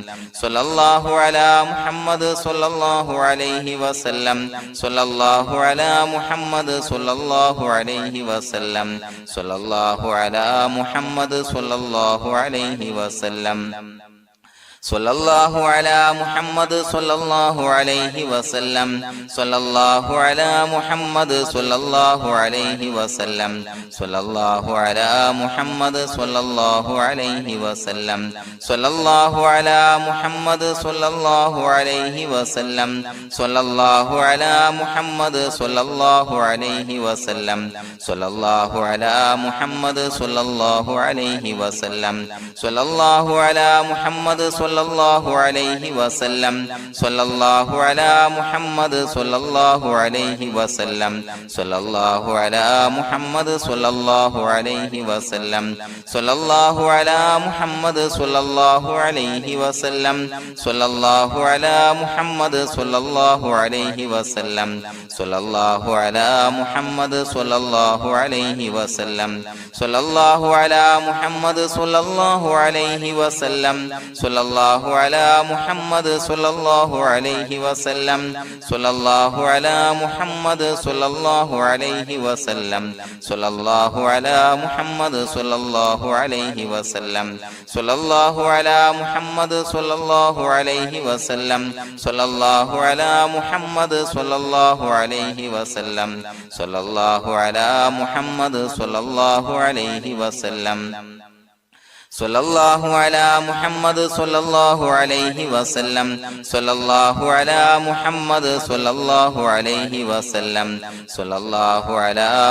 സ്വല്ലല്ലാഹു അലാ മുഹമ്മദ് സ്വല്ലല്ലാഹു അലൈഹി വസല്ലം സ്വല്ലല്ലാഹു അലാ മുഹമ്മദ് സ്വല്ലല്ലാഹു അലൈഹി വസല്ലം സ്വല്ലല്ലാഹു അലാ മുഹമ്മദ് സ്വല്ലല്ലാഹു അലൈഹി വസല്ലം സ്വല്ലല്ലാഹു അലാ മുഹമ്മദ് സ്വല്ലല്ലാഹു അലൈഹി വസല്ലം സ്വല്ലല്ലാഹു അലാ മുഹമ്മദ് സ്വല്ലല്ലാഹു അലൈഹി വസല്ലം സ്വല്ലല്ലാഹു അലാ മുഹമ്മദ് സ്വല്ലല്ലാഹു അലൈഹി വസല്ലം സ്വല്ലല്ലാഹു അലാ മുഹമ്മദ് സ്വല്ലല്ലാഹു അലൈഹി വസല്ലം സ്വല്ലല്ലാഹു അലാ മുഹമ്മദ് സ്വല്ലല്ലാഹു അലൈഹി വസല്ലം സ്വല്ലല്ലാഹു അലാ മുഹമ്മദ് സ്വല്ലല്ലാഹു അലൈഹി വസല്ലം സ്വല്ലല്ലാഹു അലാ മുഹമ്മദ് സ്വല്ലല്ലാഹു അലൈഹി വസല്ലം സ്വല്ലല്ലാഹു അലാ മുഹമ്മദ് സ്വല്ലല്ലാഹു അലൈഹി വസല്ലം സ്വല്ലല്ലാഹു അലാ മുഹമ്മദ് സ്വല്ലല്ലാഹു അലൈഹി വസല്ലം സ്വല്ലല്ലാഹു അലാ മുഹമ്മദ് സ്വല്ലല്ലാഹു അലൈഹി വസല്ലം സ്വല്ലല്ലാഹു അലാ മുഹമ്മദ് സ്വല്ലല്ലാഹു അലൈഹി വസല്ലം സ്വല്ലല്ലാഹു അലാ മുഹമ്മദ് സ്വല്ലല്ലാഹു അലൈഹി വസല്ലം സ്വല്ലല്ലാഹു അലാ മുഹമ്മദ് സ്വല്ലല്ലാഹു അലൈഹി വസല്ലം സ്വല്ലല്ലാഹു അലാ മുഹമ്മദ് സ്വല്ലല്ലാഹു അലൈഹി വസല്ലം സ്വല്ലല്ലാഹു അലാ മുഹമ്മദ് സ്വല്ലല്ലാഹു അലൈഹി വസല്ലം സ്വല്ലല്ലാഹു അലാ മുഹമ്മദ് സ്വല്ലല്ലാഹു അലൈഹി വസല്ലം സ്വല്ലല്ലാഹു അലാ മുഹമ്മദ് സ്വല്ലല്ലാഹു അലൈഹി വസല്ലം സ്വല്ലല്ലാഹു അലാ മുഹമ്മദ് സ്വല്ലല്ലാഹു അലൈഹി വസല്ലം സ്വല്ലല്ലാഹു അലാ മുഹമ്മദ് സ്വല്ലല്ലാഹു അലൈഹി വസല്ലം സ്വല്ലല്ലാഹു അലാ മുഹമ്മദ് സ്വല്ലല്ലാഹു അലൈഹി വസല്ലം സ്വല്ലല്ലാഹു അലാ മുഹമ്മദ് സ്വല്ലല്ലാഹു അലൈഹി വസല്ലം സ്വല്ലല്ലാഹു അലാ മുഹമ്മദ് സ്വല്ലല്ലാഹു അലൈഹി വസല്ലം സ്വല്ലല്ലാഹു അലാ മുഹമ്മദ് സ്വല്ലല്ലാഹു അലൈഹി വസല്ലം സ്വല്ലല്ലാഹു അലാ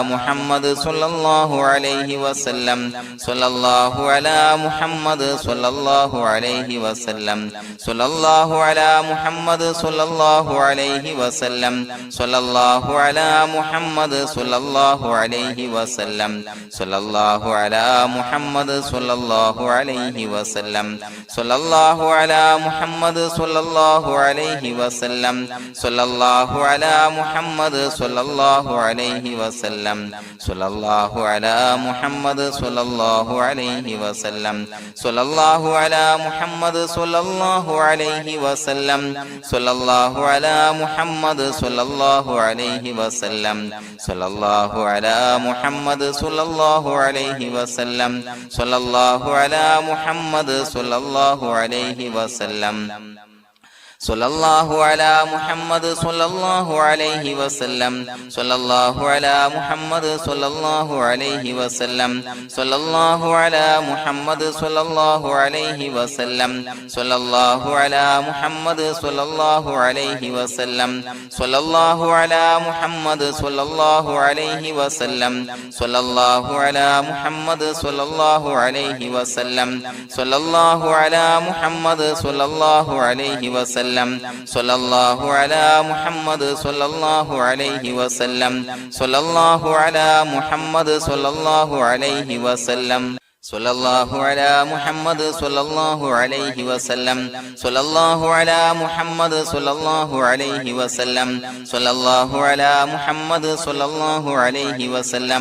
മുഹമ്മദ് സ്വല്ലല്ലാഹു അലൈഹി വസല്ലം സ്വല്ലല്ലാഹു അലാ മുഹമ്മദ് സ്വല്ലല്ലാഹു അലൈഹി വസല്ലം സ്വല്ലല്ലാഹു അലാ മുഹമ്മദ് സ്വല്ലല്ലാഹു അലൈഹി വസല്ലം സ്വല്ലല്ലാഹു അലാ മുഹമ്മദ് സ്വല്ലല്ലാഹു അലൈഹി വസല്ലം സ്വല്ലല്ലാഹു അലാ മുഹമ്മദ് സ്വല്ലല്ലാഹു അലൈഹി വസല്ലം സ്വല്ലല്ലാഹു അലാ മുഹമ്മദ് സ്വല്ലല്ലാഹു അലൈഹി വസല്ലം സ്വല്ലല്ലാഹു അലാ മുഹമ്മദ് സ്വല്ലല്ലാഹു അലൈഹി വസല്ലം സ്വല്ലല്ലാഹു അലാ മുഹമ്മദ് സ്വല്ലല്ലാഹു അലൈഹി വസല്ലം സ്വല്ലല്ലാഹു അലാ മുഹമ്മദ് സ്വല്ലല്ലാഹു അലൈഹി വസല്ലം സ്വല്ലല്ലാഹു അലാ മുഹമ്മദ് സ്വല്ലല്ലാഹു അലൈഹി വസല്ലം സ്വല്ലല്ലാഹു അലാ മുഹമ്മദ് സ്വല്ലല്ലാഹു അലൈഹി വസല്ലം സ്വല്ലല്ലാഹു അലാ മുഹമ്മദ് സ്വല്ലല്ലാഹു അലൈഹി വസല്ലം സ്വല്ലല്ലാഹു അലാ മുഹമ്മദ് സ്വല്ലല്ലാഹു അലൈഹി വസല്ലം സ്വല്ലല്ലാഹു അലാ മുഹമ്മദ് സ്വല്ലല്ലാഹു അലൈഹി വസല്ലം സ്വല്ലല്ലാഹു അലാ മുഹമ്മദ് സ്വല്ലല്ലാഹു അലൈഹി വസല്ലം സ്വല്ലല്ലാഹു അലാ മുഹമ്മദ് സ്വല്ലല്ലാഹു അലൈഹി വസല്ലം സ്വല്ലല്ലാഹു അലാ മുഹമ്മദ് സ്വല്ലല്ലാഹു അലൈഹി വസല്ലം സ്വല്ലല്ലാഹു അലാ മുഹമ്മദ് സ്വല്ലല്ലാഹു അലൈഹി വസല്ലം സ്വല്ലല്ലാഹു അലാ മുഹമ്മദ് സ്വല്ലല്ലാഹു അലൈഹി വസല്ലം സ്വല്ലല്ലാഹു അലാ മുഹമ്മദ് സ്വല്ലല്ലാഹു അലൈഹി വസല്ലം സ്വല്ലല്ലാഹു അലാ മുഹമ്മദ് സ്വല്ലല്ലാഹു അലൈഹി വസല്ലം സ്വല്ലല്ലാഹു അലാ മുഹമ്മദ് സ്വല്ലല്ലാഹു അലൈഹി വസല്ലം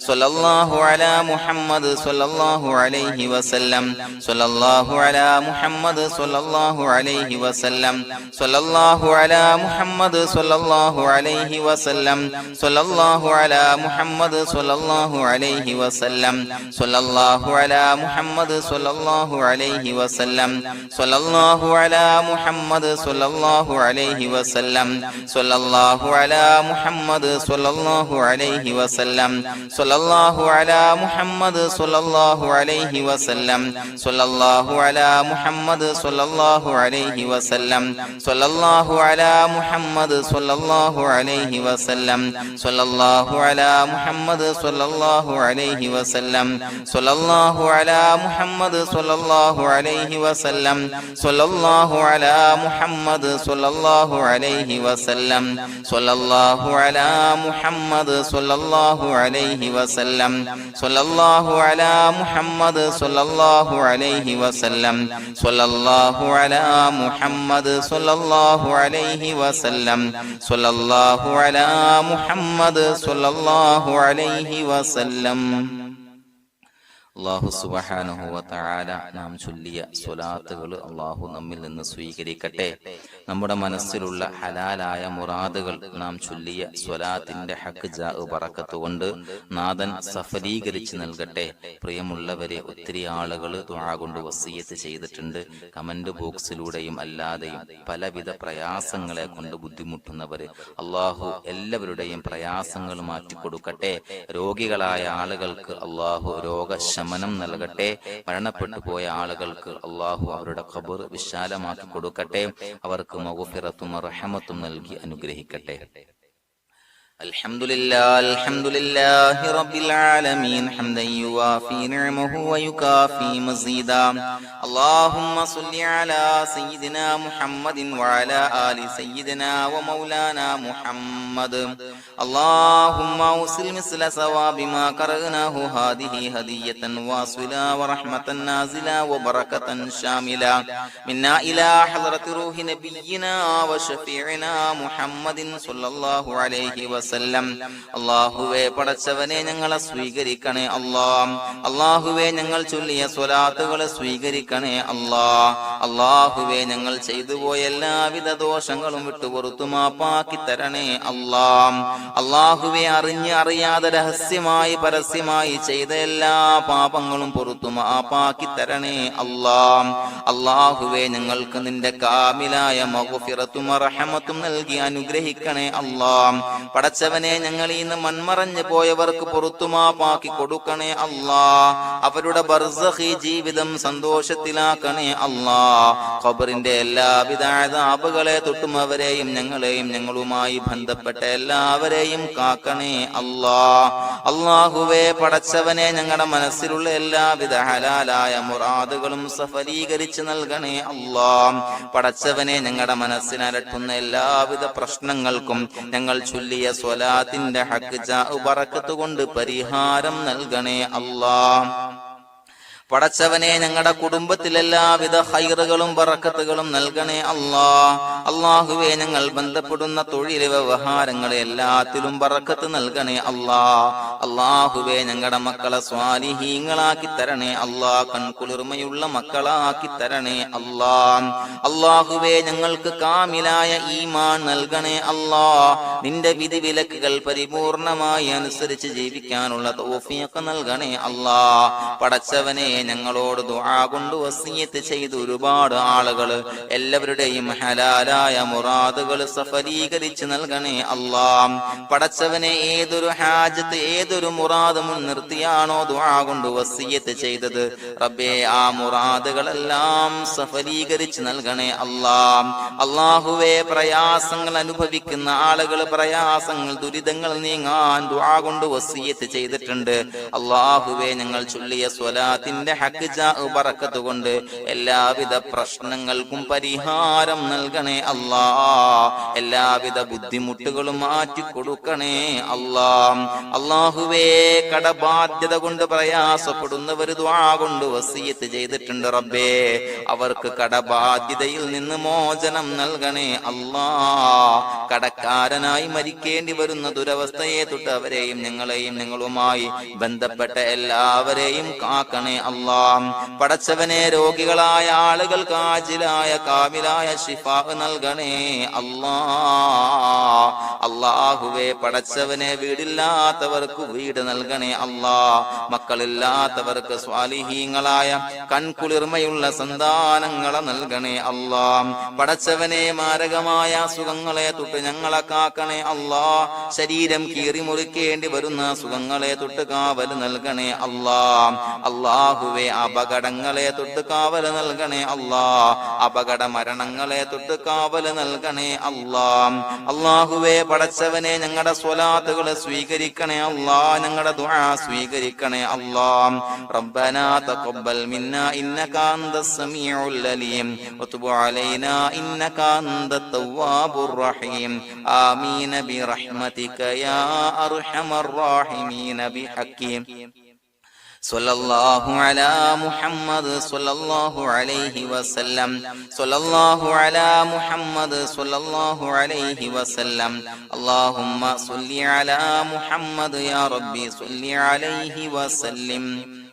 സ്വല്ലല്ലാഹു അലാ മുഹമ്മദ് സ്വല്ലല്ലാഹു അലൈഹി വസല്ലം സ്വല്ലല്ലാഹു അലാ മുഹമ്മദ് സ്വല്ലല്ലാഹു അലൈഹി വസല്ലം സ്വല്ലല്ലാഹു അലാ മുഹമ്മദ് സ്വല്ലല്ലാഹു അലൈഹി വസല്ലം സ്വല്ലല്ലാഹു അലാ മുഹമ്മദ് സ്വല്ലല്ലാഹു അലൈഹി വസല്ലം സ്വല്ലല്ലാഹു അലാ മുഹമ്മദ് സ്വല്ലല്ലാഹു അലൈഹി വസല്ലം സ്വല്ലല്ലാഹു അലാ മുഹമ്മദ് സ്വല്ലല്ലാഹു അലൈഹി വസല്ലം സ്വല്ലല്ലാഹു അലാ മുഹമ്മദ് സ്വല്ലല്ലാഹു അലൈഹി വസല്ലം സ്വല്ലല്ലാഹു അലാ മുഹമ്മദ് സ്വല്ലല്ലാഹു അലൈഹി വസല്ലം സ്വല്ലല്ലാഹു അലാ മുഹമ്മദ് സ്വല്ലല്ലാഹു അലൈഹി വസല്ലം സ്വല്ലല്ലാഹു അലാ മുഹമ്മദ് സ്വല്ലല്ലാഹു അലൈഹി വസല്ലം സ്വല്ലല്ലാഹു അലാ മുഹമ്മദ് സ്വല്ലല്ലാഹു അലൈഹി വസല്ലം സ്വല്ലല്ലാഹു അലാ മുഹമ്മദ് സ്വല്ലല്ലാഹു അലൈഹി വസല്ലം സ്വല്ലല്ലാഹു അലാ മുഹമ്മദ് സ്വല്ലല്ലാഹു അലൈഹി വസല്ലം സ്വല്ലല്ലാഹു അലാ മുഹമ്മദ് സ്വല്ലല്ലാഹു അലൈഹി വസല്ലം സ്വല്ലല്ലാഹു അലാ മുഹമ്മദ് സ്വല്ലല്ലാഹു അലൈഹി വസല്ലം സ്വല്ലല്ലാഹു അലാ മുഹമ്മദ് സ്വല്ലല്ലാഹു അലൈഹി വസല്ലം സ്വല്ലല്ലാഹു അലാ മുഹമ്മദ് സ്വല്ലല്ലാഹു അലൈഹി വസല്ലം. അല്ലാഹു സുബ്ഹാനഹു വ തആല നാം ചൊല്ലിയ സ്വലാത്തുകൾ അല്ലാഹു നമ്മിൽ നിന്ന് സ്വീകരിക്കട്ടെ. നമ്മുടെ മനസ്സിലുള്ള ഹലാലായ മുറാദുകൾ നാം ചൊല്ലിയ സ്വലാത്തിന്റെ ഹഖ് ജാ ബറക്കത്ത് കൊണ്ട് നാഥൻ സഫലീകരിച്ച് നൽകട്ടെ. പ്രിയമുള്ളവരെ, ഒത്തിരി ആളുകൾ ദുആ കൊണ്ട് വസിയത്ത് ചെയ്തിട്ടുണ്ട്. കമന്റ് ബോക്സിലൂടെയും അല്ലാതെയും പലവിധ പ്രയാസങ്ങളെ കൊണ്ട് ബുദ്ധിമുട്ടുന്നവര് അല്ലാഹു എല്ലാവരുടെയും പ്രയാസങ്ങൾ മാറ്റിക്കൊടുക്കട്ടെ. രോഗികളായ ആളുകൾക്ക് അല്ലാഹു രോഗശമനം നൽകട്ടെ. മരണപ്പെട്ടു പോയ ആളുകൾക്ക് അല്ലാഹു അവരുടെ ഖബർ വിശാലമാക്കി കൊടുക്കട്ടെ. അവർക്ക് മഗ്ഫിറത്തും റഹ്മത്തും നൽകി അനുഗ്രഹിക്കട്ടെ. അൽഹംദുലില്ലാഹി റബ്ബിൽ ആലമീൻ ഹംദൻ യുവാഫി നിഅമഹു വയുകാഫി മസീദാ. അല്ലാഹുമ്മ സ്വല്ലി അലാ സയ്യിദിനാ മുഹമ്മദിൻ വഅലാ ആലി സയ്യിദിനാ വമൗലാനാ മുഹമ്മദ്. അല്ലാഹുമ്മ ഉസിൽ മിസ്ല സവാബി മാ ഖറഅനാഹു ഹാദിഹി ഹദിയതൻ വാസിലാ വറഹ്മതൻ നാസിലാ വബറകതൻ ശാമിലാ മിന്നാ ഇലാ ഹളറത്തി റൂഹി നബിയിനാ വശഫീഇനാ മുഹമ്മദിൻ സ്വല്ലല്ലാഹു അലൈഹി വസല്ലം. അല്ലാഹുവേ, പടച്ചവനെ ഞങ്ങളെ സ്വീകരിക്കണേ അല്ലാ. അല്ലാഹുവേ, ഞങ്ങൾ ചൊല്ലിയ സ്വലാത്തുകളെ സ്വീകരിക്കണേ അല്ലാ. അല്ലാഹുവേ, ഞങ്ങൾ ചെയ്തു പോയ എല്ലാവിധ ദോഷങ്ങളും വിട്ടുപുറത്തു മാപ്പാക്കി തരണേ അല്ലാ. അല്ലാഹുവേ, അറിഞ്ഞ് അറിയാതെ രഹസ്യമായി പരസ്യമായി ചെയ്ത എല്ലാ പാപങ്ങളും പുറത്തു മാപ്പാക്കി തരണേ അല്ലാ. അല്ലാഹുവേ, ഞങ്ങൾക്ക് നിന്റെ കാമിലായ മഗ്ഫിറത്തും റഹ്മത്തും നൽകി അനുഗ്രഹിക്കണേ അല്ലാ. പടച്ചവനെ, ഞങ്ങൾ ഇന്ന് മൺമറഞ്ഞു പോയവർക്ക് പുറത്തുമാപ്പാക്കി കൊടുക്കണേ അല്ലാ. അവരുടെ ബർസഖി ജീവിതം സന്തോഷത്തിലാക്കണേ അല്ലാ. ഖബറിന്റെ എല്ലാവിധ അദാബുകളെ തൊട്ടും അവരെയും ഞങ്ങളെയും ഞങ്ങളുമായി ബന്ധപ്പെട്ട എല്ലാവരെയും കാക്കണേ അല്ലാ. അല്ലാഹുവേ, പടച്ചവനെ, ഞങ്ങളുടെ മനസ്സിലുള്ള എല്ലാവിധ ഹലാലായ മുറാദുകളും സഫലീകരിച്ച് നൽകണേ അല്ലാ. പടച്ചവനെ, ഞങ്ങളുടെ മനസ്സിനലട്ടുന്ന എല്ലാവിധ പ്രശ്നങ്ങൾക്കും ഞങ്ങൾ ചൊല്ലിയ സ്വലാത്തിന്റെ ഹഖ് ജാ ബറക്കത്ത് കൊണ്ട് പരിഹാരം നൽകണേ അല്ലാ. പടച്ചവനെ, ഞങ്ങളുടെ കുടുംബത്തിൽ എല്ലാവിധ ഖൈറുകളും ബറക്കത്തുകളും നൽകണേ അല്ലാ. അല്ലാഹുവേ, ഞങ്ങൾ ബന്ധപ്പെടുന്ന തൊഴിൽ വ്യവഹാരങ്ങളെ എല്ലാത്തിലും ബറക്കത്ത് നൽകണേ അല്ലാ. അല്ലാഹുവേ, ഞങ്ങളുടെ മക്കളെ സ്വാലിഹീങ്ങളാക്കി തരണേ അല്ലാ. കൺകുളിർമയുള്ള മക്കളാക്കി തരണേ അല്ലാ. അല്ലാഹുവേ, ഞങ്ങൾക്ക് കാമിലായ ഈമാൻ നൽകണേ അല്ലാ. നിന്റെ വിധി വിലക്കുകൾ പരിപൂർണമായി അനുസരിച്ച് ജീവിക്കാനുള്ള തൗഫീഖ് നൽകണേ അല്ലാ. പടച്ചവനെ, ഞങ്ങളോട് ദുആ കൊണ്ട് വസിയത്ത് ചെയ്ത് ഒരുപാട് ആളുകൾ എല്ലാവരുടെയും ഹലാലായ മുറാദുകൾ സഫലീകരിച്ച് നൽകണേ അല്ലാ. പടച്ചവനെ, ഏതൊരു ഹാജത്ത് ഏതൊരു മുറാദ് മുൻനിർത്തിയാണോ ദുആ കൊണ്ട് വസിയത്ത് ചെയ്തത്, റബ്ബേ, ആ മുറാദുകളെല്ലാം സഫലീകരിച്ച് നൽകണേ അല്ലാ. അല്ലാഹുവേ, പ്രയാസങ്ങൾ അനുഭവിക്കുന്ന ആളുകൾ പ്രയാസങ്ങൾ ദുരിതങ്ങൾ നീങ്ങാൻ ദുആ കൊണ്ട് വസിയത്ത് ചെയ്തിട്ടുണ്ട്. അല്ലാഹുവേ, ഞങ്ങൾ ചൊല്ലിയ സ്വലാത്തിന്റെ ഹഖ് ജാ ബറക്കത്ത് കൊണ്ട് എല്ലാവിധ പ്രശ്നങ്ങൾക്കും പരിഹാരം നൽകണേ അല്ലാ. എല്ലാവിധ ബുദ്ധിമുട്ടുകളും മാറ്റിക്കൊടുക്കണേ അല്ലാ. അല്ലാഹുവേ, കടബാധ്യത കൊണ്ട് പ്രയാസപ്പെടുന്നവർ ദുആ കൊണ്ട് വസിയത്ത് ചെയ്തിട്ടുണ്ട്. റബ്ബേ, അവർക്ക് കടബാധ്യതയിൽ നിന്ന് മോചനം നൽകണേ അല്ലാ. കടക്കാരനായി മരിക്കേണ്ടി വരുന്ന ദുരവസ്ഥയെ തൊട്ട് അവരെയും ഞങ്ങളെയും ഞങ്ങളുമായി ബന്ധപ്പെട്ട എല്ലാവരെയും കാക്കണേ അല്ലാ. അല്ലാഹ്. പടച്ചവനെ രോഗികളായ ആളുകൾക്ക് ആജിലായ കാമിലായ ശിഫാ നൽകണേ അല്ലാഹ്. അല്ലാഹുവേ പടച്ചവനെ വീടില്ലാത്തവർക്ക് വീട് നൽകണേ അല്ലാഹ്. മക്കളില്ലാത്തവർക്ക് സ്വാലിഹീങ്ങളായ കൺകുളിർമയുള്ള സന്താനങ്ങളെ നൽകണേ അല്ലാഹ്. പടച്ചവനെ മാരകമായ അസുഖങ്ങളെ തൊട്ട് ഞങ്ങളെ കാക്കണേ അല്ലാഹ്. ശരീരം കീറി മുറിക്കേണ്ടി വരുന്ന അസുഖങ്ങളെ തൊട്ട് കാവൽ നൽകണേ അല്ലാഹ്. അല്ലാഹുവേ അപകടങ്ങളെ തൊട്ട് കാവൽ നൽകണേ അല്ലാഹ്. അപകട മരണങ്ങളെ തൊട്ട് കാവൽ നൽകണേ അല്ലാഹ്. അല്ലാഹുവേ പടച്ചവനെ ഞങ്ങളുടെ സ്വലാത്തുകൾ സ്വീകരിക്കണേ അല്ലാഹ്. ഞങ്ങളുടെ ദുആ സ്വീകരിക്കണേ അല്ലാഹ്. റബ്ബനാ തഖബ്ബൽ മിന്നാ ഇന്നക അൻതസ് സമീഉൽ അലീം വതുബ് അലൈനാ ഇന്നക അൻതത് തവ്വാബുർ റഹീം. ആമീൻ ബിറഹ്മതിക യാ അർഹമർ റഹീമീൻ ബിഹഖി സ്വല്ലല്ലാഹു അലാ മുഹമ്മദ് സ്വല്ലല്ലാഹു അലൈഹി വസല്ലം. സ്വല്ലല്ലാഹു അലാ മുഹമ്മദ് സ്വല്ലല്ലാഹു അലൈഹി വസല്ലം. അല്ലാഹുമ്മ സ്വല്ലി അലാ മുഹമ്മദ് യാ റബ്ബി സ്വല്ലി അലൈഹി വസല്ലം.